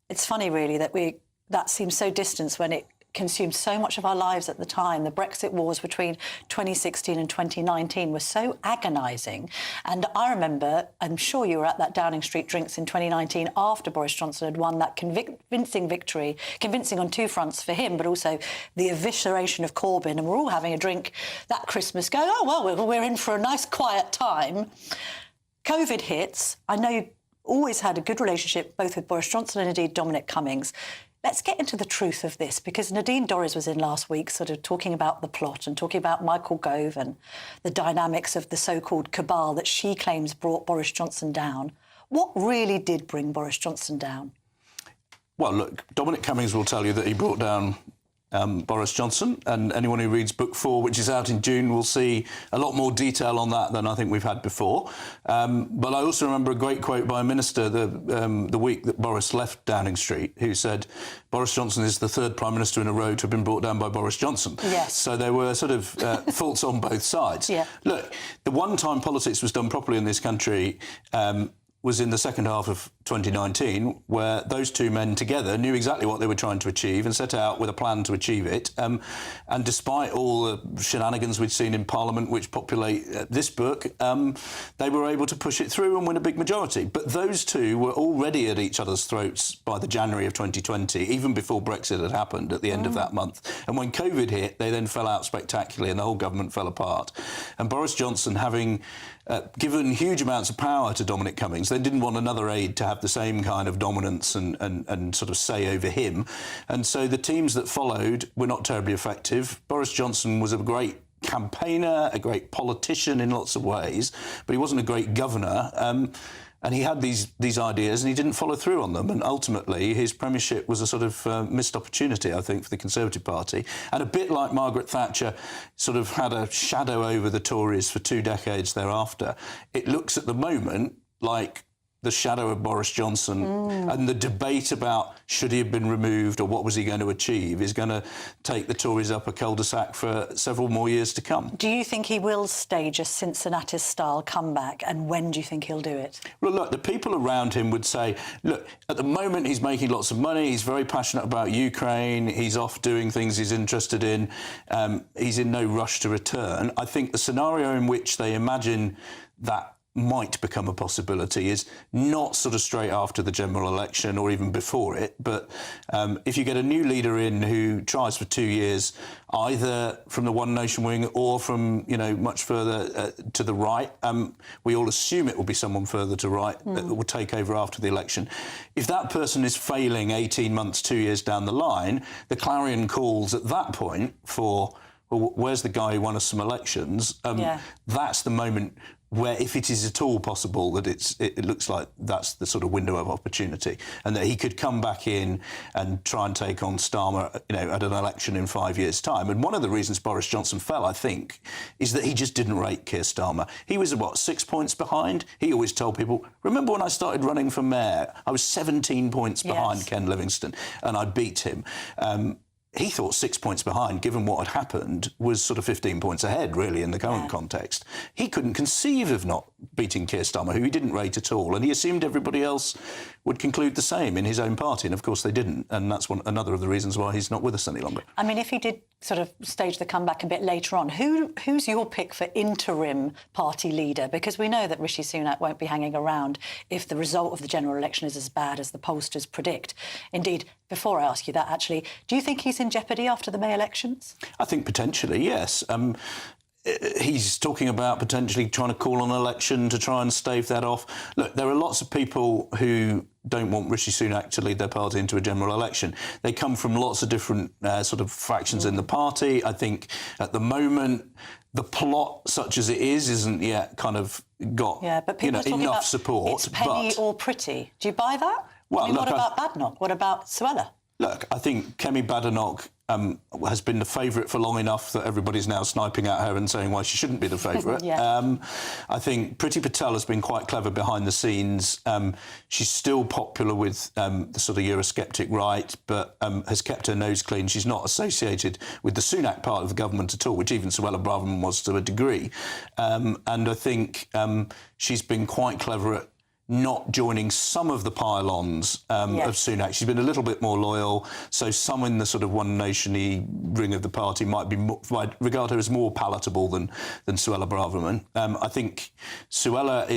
it's funny, really, that seems so distant when it consumed so much of our lives at the time. The Brexit wars between 2016 and 2019 were so agonising. And I remember, I'm sure you were at that Downing Street drinks in 2019 after Boris Johnson had won that convincing victory, convincing on 2 fronts for him, but also the evisceration of Corbyn. And we're all having a drink that Christmas going, oh, well, we're in for a nice quiet time. COVID hits. I know you always had a good relationship both with Boris Johnson and indeed Dominic Cummings. Let's get into the truth of this, because Nadine Dorries was in last week sort of talking about the plot and talking about Michael Gove and the dynamics of the so-called cabal that she claims brought Boris Johnson down. What really did bring Boris Johnson down? Well, look, Dominic Cummings will tell you that he brought down Boris Johnson, and anyone who reads Book 4, which is out in June, will see a lot more detail on that than I think we've had before. But I also remember a great quote by a minister the week that Boris left Downing Street, who said, Boris Johnson is the third Prime Minister in a row to have been brought down by Boris Johnson. Yes. So there were sort of faults on both sides. Yeah. Look, the one time politics was done properly in this country was in the second half of 2019, where those two men together knew exactly what they were trying to achieve and set out with a plan to achieve it. And despite all the shenanigans we'd seen in Parliament, which populate this book, they were able to push it through and win a big majority. But those two were already at each other's throats by the January of 2020, even before Brexit had happened at the end of that month. And when COVID hit, they then fell out spectacularly and the whole government fell apart. And Boris Johnson, having given huge amounts of power to Dominic Cummings, they didn't want another aide to have the same kind of dominance and sort of say over him. And so the teams that followed were not terribly effective. Boris Johnson was a great campaigner, a great politician in lots of ways, but he wasn't a great governor. And he had these ideas and he didn't follow through on them. And ultimately, his premiership was a sort of missed opportunity, I think, for the Conservative Party. And a bit like Margaret Thatcher sort of had a shadow over the Tories for 2 decades thereafter, it looks at the moment like the shadow of Boris Johnson and the debate about should he have been removed or what was he going to achieve is going to take the Tories up a cul-de-sac for several more years to come. Do you think he will stage a Cincinnati-style comeback, and when do you think he'll do it? Well, look, the people around him would say, look, at the moment he's making lots of money, he's very passionate about Ukraine, he's off doing things he's interested in, he's in no rush to return. I think the scenario in which they imagine that might become a possibility is not sort of straight after the general election or even before it, but if you get a new leader in who tries for 2 years, either from the One Nation wing or from, you know, much further to the right, we all assume it will be someone further to right that will take over after the election. If that person is failing 18 months, 2 years down the line, the clarion calls at that point for, well, where's the guy who won us some elections? That's the moment where, if it is at all possible, that it looks like that's the sort of window of opportunity, and that he could come back in and try and take on Starmer, you know, at an election in 5 years' time. And one of the reasons Boris Johnson fell, I think, is that he just didn't rate Keir Starmer. He was, 6 points behind? He always told people, remember when I started running for mayor, I was 17 points behind Ken Livingstone, and I beat him. He thought 6 points behind, given what had happened, was sort of 15 points ahead, really, in the current context. He couldn't conceive of not beating Keir Starmer, who he didn't rate at all, and he assumed everybody else would conclude the same in his own party, and of course they didn't, and that's another of the reasons why he's not with us any longer. I mean, if he did sort of stage the comeback a bit later on, who's your pick for interim party leader? Because we know that Rishi Sunak won't be hanging around if the result of the general election is as bad as the pollsters predict. Indeed, before I ask you that, actually, do you think he's in jeopardy after the May elections? I think potentially, yes. He's talking about potentially trying to call an election to try and stave that off. Look, there are lots of people who don't want Rishi Sunak to lead their party into a general election. They come from lots of different sort of factions in the party. I think at the moment the plot, such as it is, isn't yet kind of got but people are enough support. It's penny or pretty. Do you buy that? Well, I mean, what about Badenoch? What about Suella? Look, I think Kemi Badenoch has been the favourite for long enough that everybody's now sniping at her and saying why she shouldn't be the favourite. I think Priti Patel has been quite clever behind the scenes. She's still popular with the sort of Eurosceptic right, but has kept her nose clean. She's not associated with the Sunak part of the government at all, which even Suella Braverman was to a degree. And I think she's been quite clever at not joining some of the pylons of Sunak. She's been a little bit more loyal, so some in the sort of One Nation-y ring of the party might regard her as more palatable than Suella Braverman. I think Suella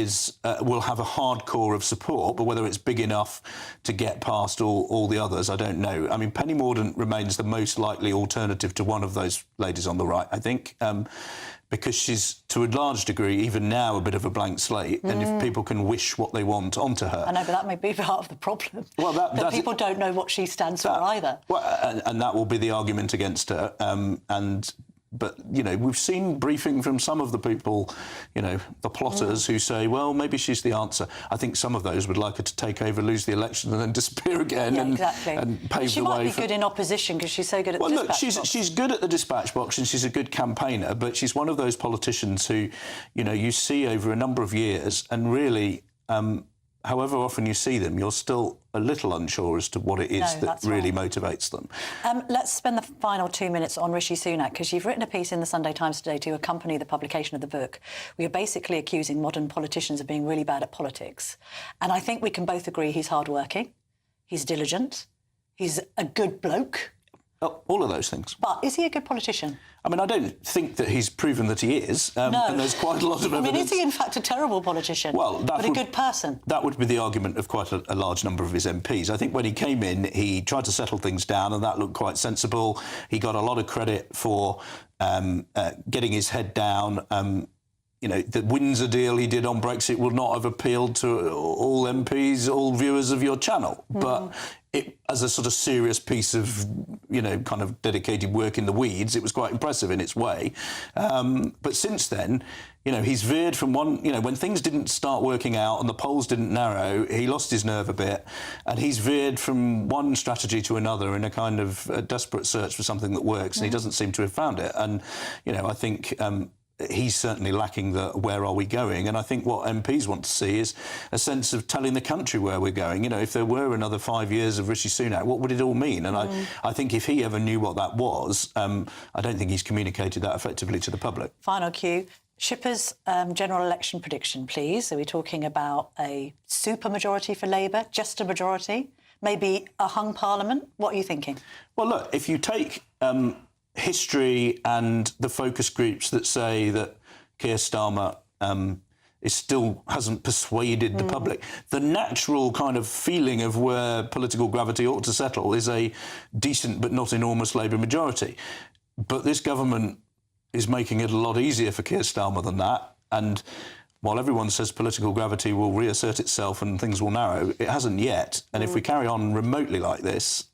will have a hard core of support, but whether it's big enough to get past all the others, I don't know. I mean, Penny Mordaunt remains the most likely alternative to one of those ladies on the right, I think. because she's, to a large degree, even now, a bit of a blank slate, and if people can wish what they want onto her... I know, but that may be part of the problem. Well, that people don't know what she stands for either. Well, and that will be the argument against her. But, you know, we've seen briefing from some of the people, you know, the plotters who say, well, maybe she's the answer. I think some of those would like her to take over, lose the election and then disappear again and pave the way. She might be good in opposition because she's so good at the dispatch box. Look, she's good at the dispatch box and she's a good campaigner, but she's one of those politicians who, you know, you see over a number of years and really... however often you see them, you're still a little unsure as to what it is that really motivates them. Let's spend the final 2 minutes on Rishi Sunak, because you've written a piece in the Sunday Times today to accompany the publication of the book. We are basically accusing modern politicians of being really bad at politics. And I think we can both agree he's hardworking, he's diligent, he's a good bloke. All of those things. But is he a good politician? I mean, I don't think that he's proven that he is. No. And there's quite a lot of evidence. I mean, is he in fact a terrible politician? Well, but a good person? That would be the argument of quite a large number of his MPs. I think when he came in, he tried to settle things down, and that looked quite sensible. He got a lot of credit for getting his head down. You know, the Windsor deal he did on Brexit would not have appealed to all MPs, all viewers of your channel. But as a sort of serious piece of, you know, kind of dedicated work in the weeds, it was quite impressive in its way. But since then, you know, he's veered from one... You know, when things didn't start working out and the polls didn't narrow, he lost his nerve a bit, and he's veered from one strategy to another in a kind of a desperate search for something that works, and he doesn't seem to have found it. And, you know, I think... he's certainly lacking the where are we going, and I think what MPs want to see is a sense of telling the country where we're going. You know, if there were another 5 years of Rishi Sunak, what would it all mean? And I think if he ever knew what that was, I don't think he's communicated that effectively to the public. Final cue. Shipper's general election prediction, please. Are we talking about a super majority for Labour, just a majority, maybe a hung parliament? What are you thinking? Well, look, if you take... history and the focus groups that say that Keir Starmer hasn't persuaded the public. The natural kind of feeling of where political gravity ought to settle is a decent but not enormous Labour majority. But this government is making it a lot easier for Keir Starmer than that. And while everyone says political gravity will reassert itself and things will narrow, it hasn't yet. And if we carry on remotely like this...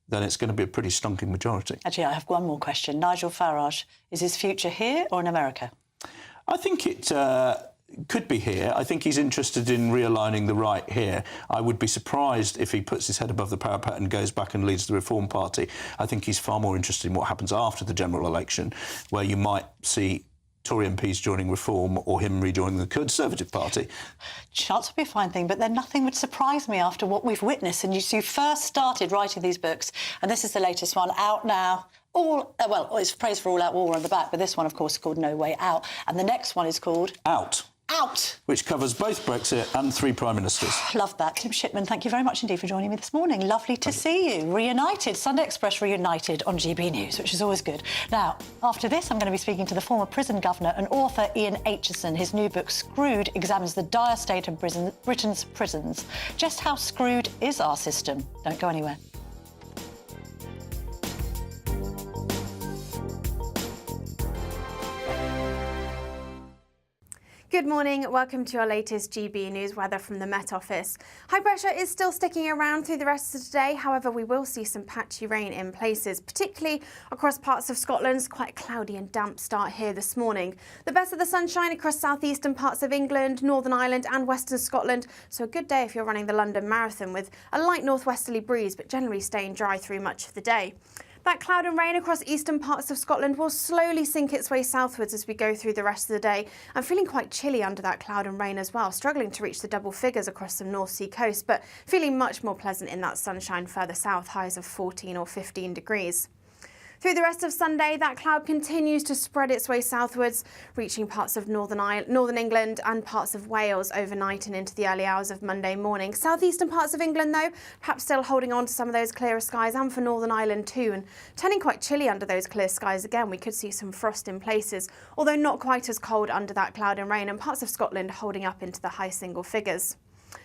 then it's going to be a pretty stonking majority. Actually, I have one more question. Nigel Farage, is his future here or in America? I think it could be here. I think he's interested in realigning the right here. I would be surprised if he puts his head above the parapet and goes back and leads the Reform Party. I think he's far more interested in what happens after the general election, where you might see Tory MPs joining Reform or him rejoining the Conservative Party. Chance would be a fine thing, but then nothing would surprise me after what we've witnessed. And you first started writing these books, and this is the latest one, out now. Well, it's praise for All Out War on the back, but this one, of course, is called No Way Out. And the next one is called... Out. Out. Which covers both Brexit and 3 Prime Ministers. Love that. Tim Shipman, thank you very much indeed for joining me this morning. Lovely to see you. Reunited, Sunday Express reunited on GB News, which is always good. Now, after this, I'm going to be speaking to the former prison governor and author Ian Acheson. His new book, Screwed, examines the dire state of Britain's prisons. Just how screwed is our system? Don't go anywhere. Good morning, welcome to our latest GB News weather from the Met Office. High pressure is still sticking around through the rest of today, however we will see some patchy rain in places, particularly across parts of Scotland. It's quite a cloudy and damp start here this morning. The best of the sunshine across southeastern parts of England, Northern Ireland and Western Scotland, so a good day if you're running the London Marathon with a light northwesterly breeze but generally staying dry through much of the day. That cloud and rain across eastern parts of Scotland will slowly sink its way southwards as we go through the rest of the day. I'm feeling quite chilly under that cloud and rain as well, struggling to reach the double figures across the North Sea coast, but feeling much more pleasant in that sunshine further south, highs of 14 or 15 degrees. Through the rest of Sunday, that cloud continues to spread its way southwards, reaching parts of northern England and parts of Wales overnight and into the early hours of Monday morning. Southeastern parts of England, though, perhaps still holding on to some of those clearer skies, and for Northern Ireland too, and turning quite chilly under those clear skies again. We could see some frost in places, although not quite as cold under that cloud and rain, and parts of Scotland holding up into the high single figures.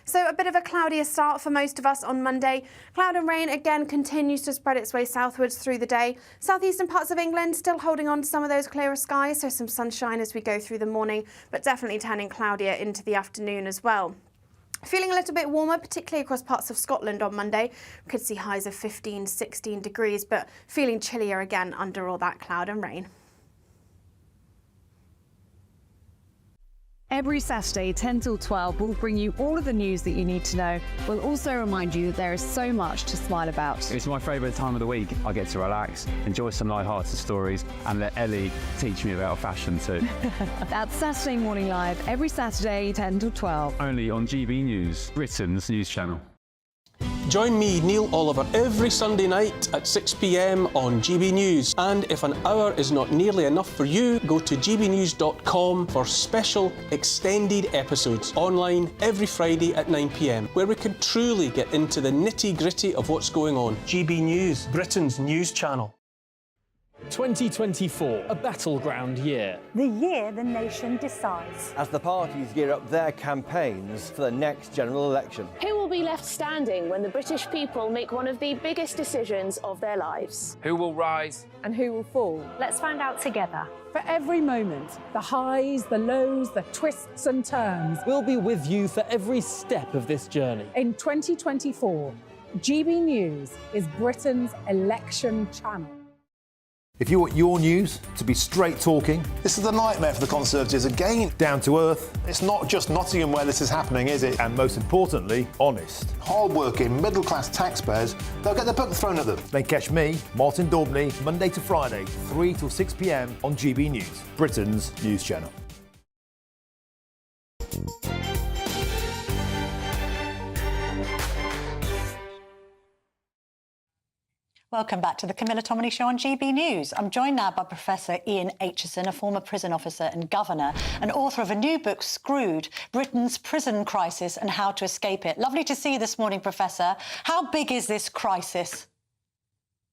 So a bit of a cloudier start for most of us on Monday. Cloud and rain again continues to spread its way southwards through the day. Southeastern parts of England still holding on to some of those clearer skies, so some sunshine as we go through the morning, but definitely turning cloudier into the afternoon as well. Feeling a little bit warmer, particularly across parts of Scotland on Monday. We could see highs of 15, 16 degrees, but feeling chillier again under all that cloud and rain. Every Saturday, 10 till 12, we'll bring you all of the news that you need to know. We'll also remind you that there is so much to smile about. It's my favourite time of the week. I get to relax, enjoy some light-hearted stories, and let Ellie teach me about fashion too. That's Saturday Morning Live, every Saturday, 10 till 12. Only on GB News, Britain's news channel. Join me, Neil Oliver, every Sunday night at 6 p.m. on GB News. And if an hour is not nearly enough for you, go to gbnews.com for special extended episodes online every Friday at 9 p.m, where we can truly get into the nitty-gritty of what's going on. GB News, Britain's news channel. 2024, a battleground year. The year the nation decides. As the parties gear up their campaigns for the next general election. Who will be left standing when the British people make one of the biggest decisions of their lives? Who will rise? And who will fall? Let's find out together. For every moment, the highs, the lows, the twists and turns. We'll be with you for every step of this journey. In 2024, GB News is Britain's election channel. If you want your news to be straight talking, this is a nightmare for the Conservatives again. down to earth, It's not just Nottingham where this is happening, is it? and most importantly, honest, Hard-working, middle-class taxpayers, they'll get the book thrown at them. then catch me, Martin Daubney, Monday to Friday, 3 till 6 p.m. on GB News, Britain's news channel. Welcome back to the Camilla Tominey Show on GB News. I'm joined now by Professor Ian Acheson, a former prison officer and governor, and author of a new book, Screwed, Britain's Prison Crisis and How to Escape It. Lovely to see you this morning, Professor. How big is this crisis?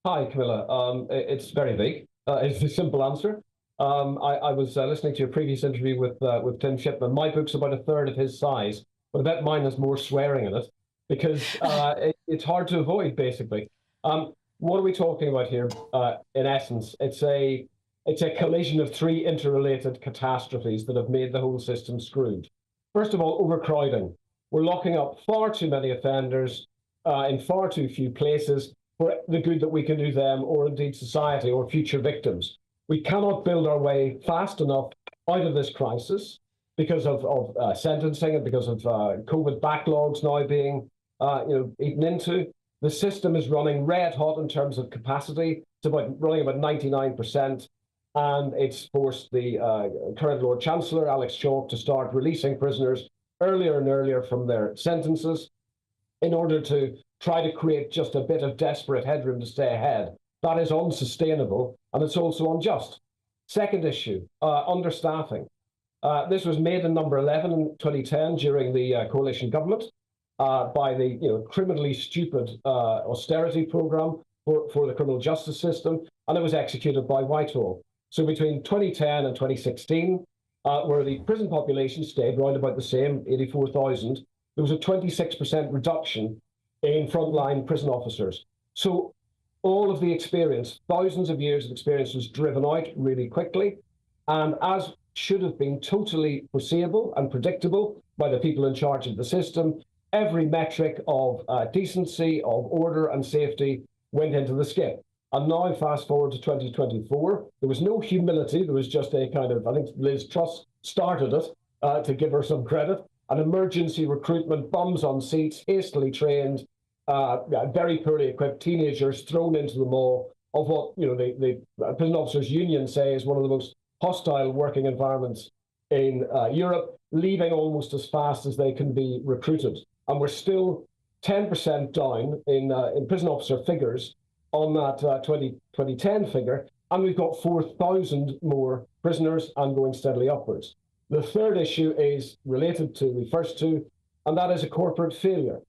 Hi, Camilla. It's very big. It's a simple answer. I was listening to your previous interview with Tim Shipman. My book's about a third of his size, but I bet mine has more swearing in it because it's hard to avoid, basically. What are we talking about here? In essence, it's a collision of three interrelated catastrophes that have made the whole system screwed. First of all, overcrowding. We're locking up far too many offenders in far too few places for the good that we can do them, or indeed society or future victims. We cannot build our way fast enough out of this crisis because of sentencing and because of COVID backlogs now being eaten into. The system is running red hot in terms of capacity. It's running about 99%, and it's forced the current Lord Chancellor, Alex Chalk, to start releasing prisoners earlier and earlier from their sentences in order to try to create just a bit of desperate headroom to stay ahead. That is unsustainable, and it's also unjust. Second issue, understaffing. This was made in number 11 in 2010 during the coalition government. By the criminally stupid austerity program for the criminal justice system, and it was executed by Whitehall. So between 2010 and 2016, where the prison population stayed round about the same, 84,000, there was a 26% reduction in frontline prison officers. So all of the experience, thousands of years of experience, was driven out really quickly, and as should have been totally foreseeable and predictable by the people in charge of the system, every metric of decency, of order and safety went into the skip. And now, fast forward to 2024, there was no humility. There was just a kind of, I think Liz Truss started it, to give her some credit, an emergency recruitment, bums on seats, hastily trained, very poorly equipped teenagers thrown into the maw of what the Prison Officers Union say is one of the most hostile working environments in Europe, leaving almost as fast as they can be recruited. And we're still 10% down in prison officer figures on that 2010 figure, and we've got 4,000 more prisoners and going steadily upwards. The third issue is related to the first two, and that is a corporate failure.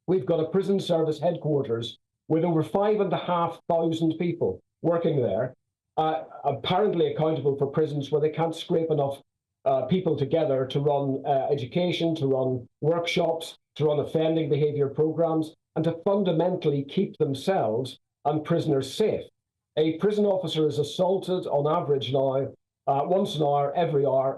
We've got a prison service headquarters with over 5,500 people working there, apparently accountable for prisons where they can't scrape enough people together to run education, to run workshops, to run offending behaviour programmes, and to fundamentally keep themselves and prisoners safe. A prison officer is assaulted on average now once an hour,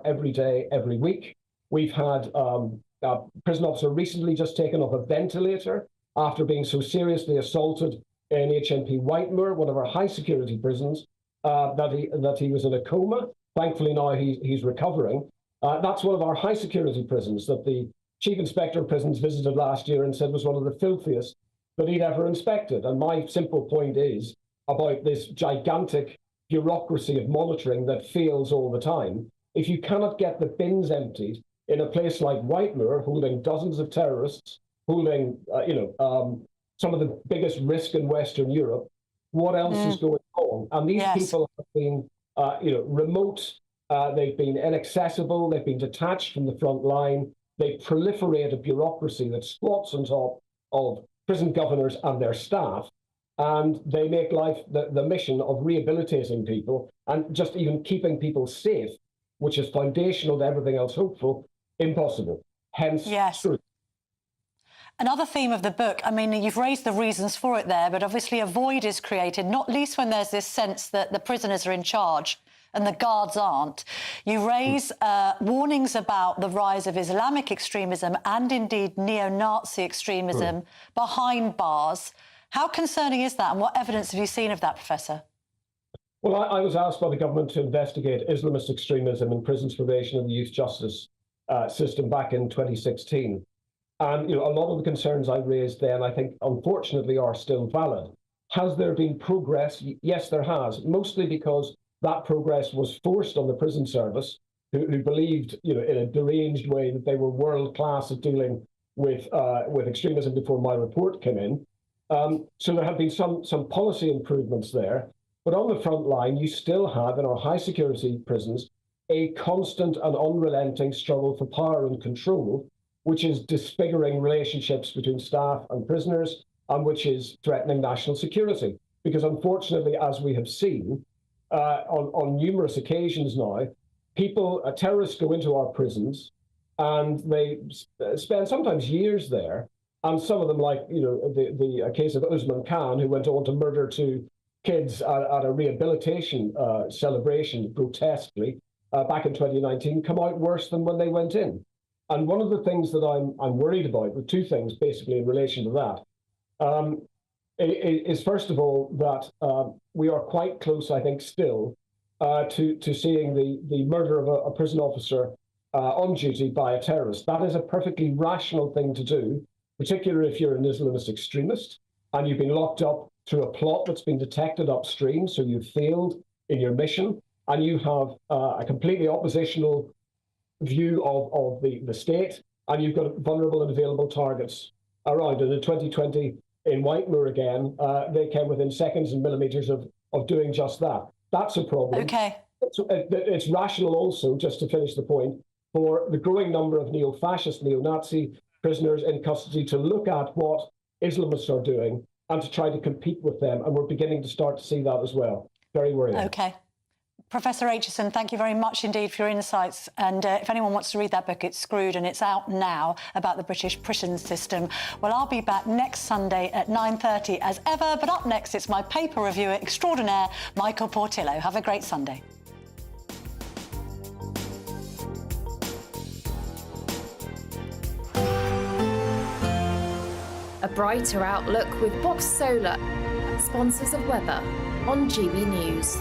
every day, every week. We've had a prison officer recently just taken off a ventilator after being so seriously assaulted in HMP Whitemoor, one of our high security prisons, that he was in a coma. Thankfully now he's recovering. That's one of our high security prisons that the Chief Inspector of Prisons visited last year and said was one of the filthiest that he'd ever inspected. And my simple point is about this gigantic bureaucracy of monitoring that fails all the time. If you cannot get the bins emptied in a place like Whitemoor, holding dozens of terrorists, holding some of the biggest risk in Western Europe, what else is going on? And these people have been remote, they've been inaccessible, they've been detached from the front line, they proliferate a bureaucracy that squats on top of prison governors and their staff, and they make life the mission of rehabilitating people and just even keeping people safe, which is foundational to everything else hopeful, impossible. Hence, truth. Another theme of the book, I mean, you've raised the reasons for it there, but obviously a void is created, not least when there's this sense that the prisoners are in charge and the guards aren't. You raise warnings about the rise of Islamic extremism and indeed neo-Nazi extremism behind bars. How concerning is that, and what evidence have you seen of that, Professor? Well, I was asked by the government to investigate Islamist extremism in prisons, probation and the youth justice system back in 2016. And a lot of the concerns I raised then, I think, unfortunately, are still valid. Has there been progress? Yes, there has, mostly because that progress was forced on the prison service, who believed, in a deranged way that they were world class at dealing with extremism before my report came in. So there have been some policy improvements there, but on the front line, you still have in our high security prisons a constant and unrelenting struggle for power and control, which is disfiguring relationships between staff and prisoners, and which is threatening national security. Because unfortunately, as we have seen on numerous occasions now, terrorists go into our prisons and they spend sometimes years there. And some of them, like the case of Usman Khan, who went on to murder 2 kids at a rehabilitation celebration grotesquely back in 2019, come out worse than when they went in. And one of the things that I'm worried about, with 2 things basically in relation to that, is first of all that we are quite close, I think, still to seeing the murder of a prison officer on duty by a terrorist. That is a perfectly rational thing to do, particularly if you're an Islamist extremist and you've been locked up through a plot that's been detected upstream, so you've failed in your mission, and you have a completely oppositional view of the state, and you've got vulnerable and available targets around. And in 2020, in Whitemoor again, they came within seconds and millimetres of doing just that. That's a problem. Okay. It's rational also, just to finish the point, for the growing number of neo-fascist, neo-Nazi prisoners in custody to look at what Islamists are doing and to try to compete with them. And we're beginning to start to see that as well. Very worrying. Okay. Professor Acheson, thank you very much indeed for your insights. And if anyone wants to read that book, it's Screwed, and it's out now, about the British prison system. Well, I'll be back next Sunday at 9:30 as ever. But up next, it's my paper reviewer extraordinaire, Michael Portillo. Have a great Sunday. A brighter outlook with Box Solar, sponsors of weather on GB News.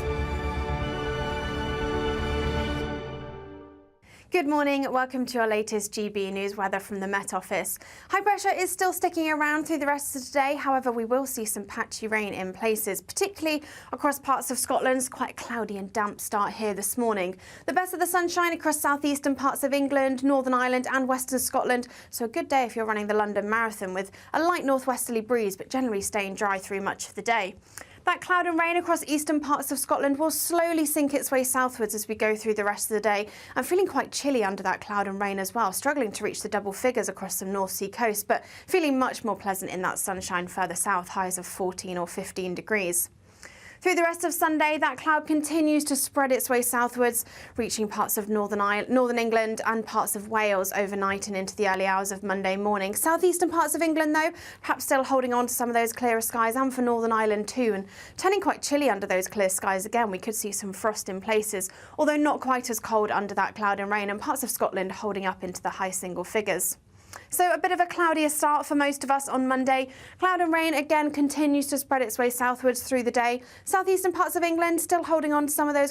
Good morning, welcome to your latest GB News weather from the Met Office. High pressure is still sticking around through the rest of today, however we will see some patchy rain in places, particularly across parts of Scotland. It's quite a cloudy and damp start here this morning. The best of the sunshine across southeastern parts of England, Northern Ireland and western Scotland, so a good day if you're running the London Marathon with a light northwesterly breeze but generally staying dry through much of the day. That cloud and rain across eastern parts of Scotland will slowly sink its way southwards as we go through the rest of the day. I'm feeling quite chilly under that cloud and rain as well, struggling to reach the double figures across the North Sea coast, but feeling much more pleasant in that sunshine further south, highs of 14 or 15 degrees. Through the rest of Sunday, that cloud continues to spread its way southwards, reaching parts of northern England and parts of Wales overnight and into the early hours of Monday morning. Southeastern parts of England, though, perhaps still holding on to some of those clearer skies, and for Northern Ireland too, and turning quite chilly under those clear skies again. We could see some frost in places, although not quite as cold under that cloud and rain, and parts of Scotland holding up into the high single figures. So a bit of a cloudier start for most of us on Monday. Cloud and rain again continues to spread its way southwards through the day. Southeastern parts of England still holding on to some of those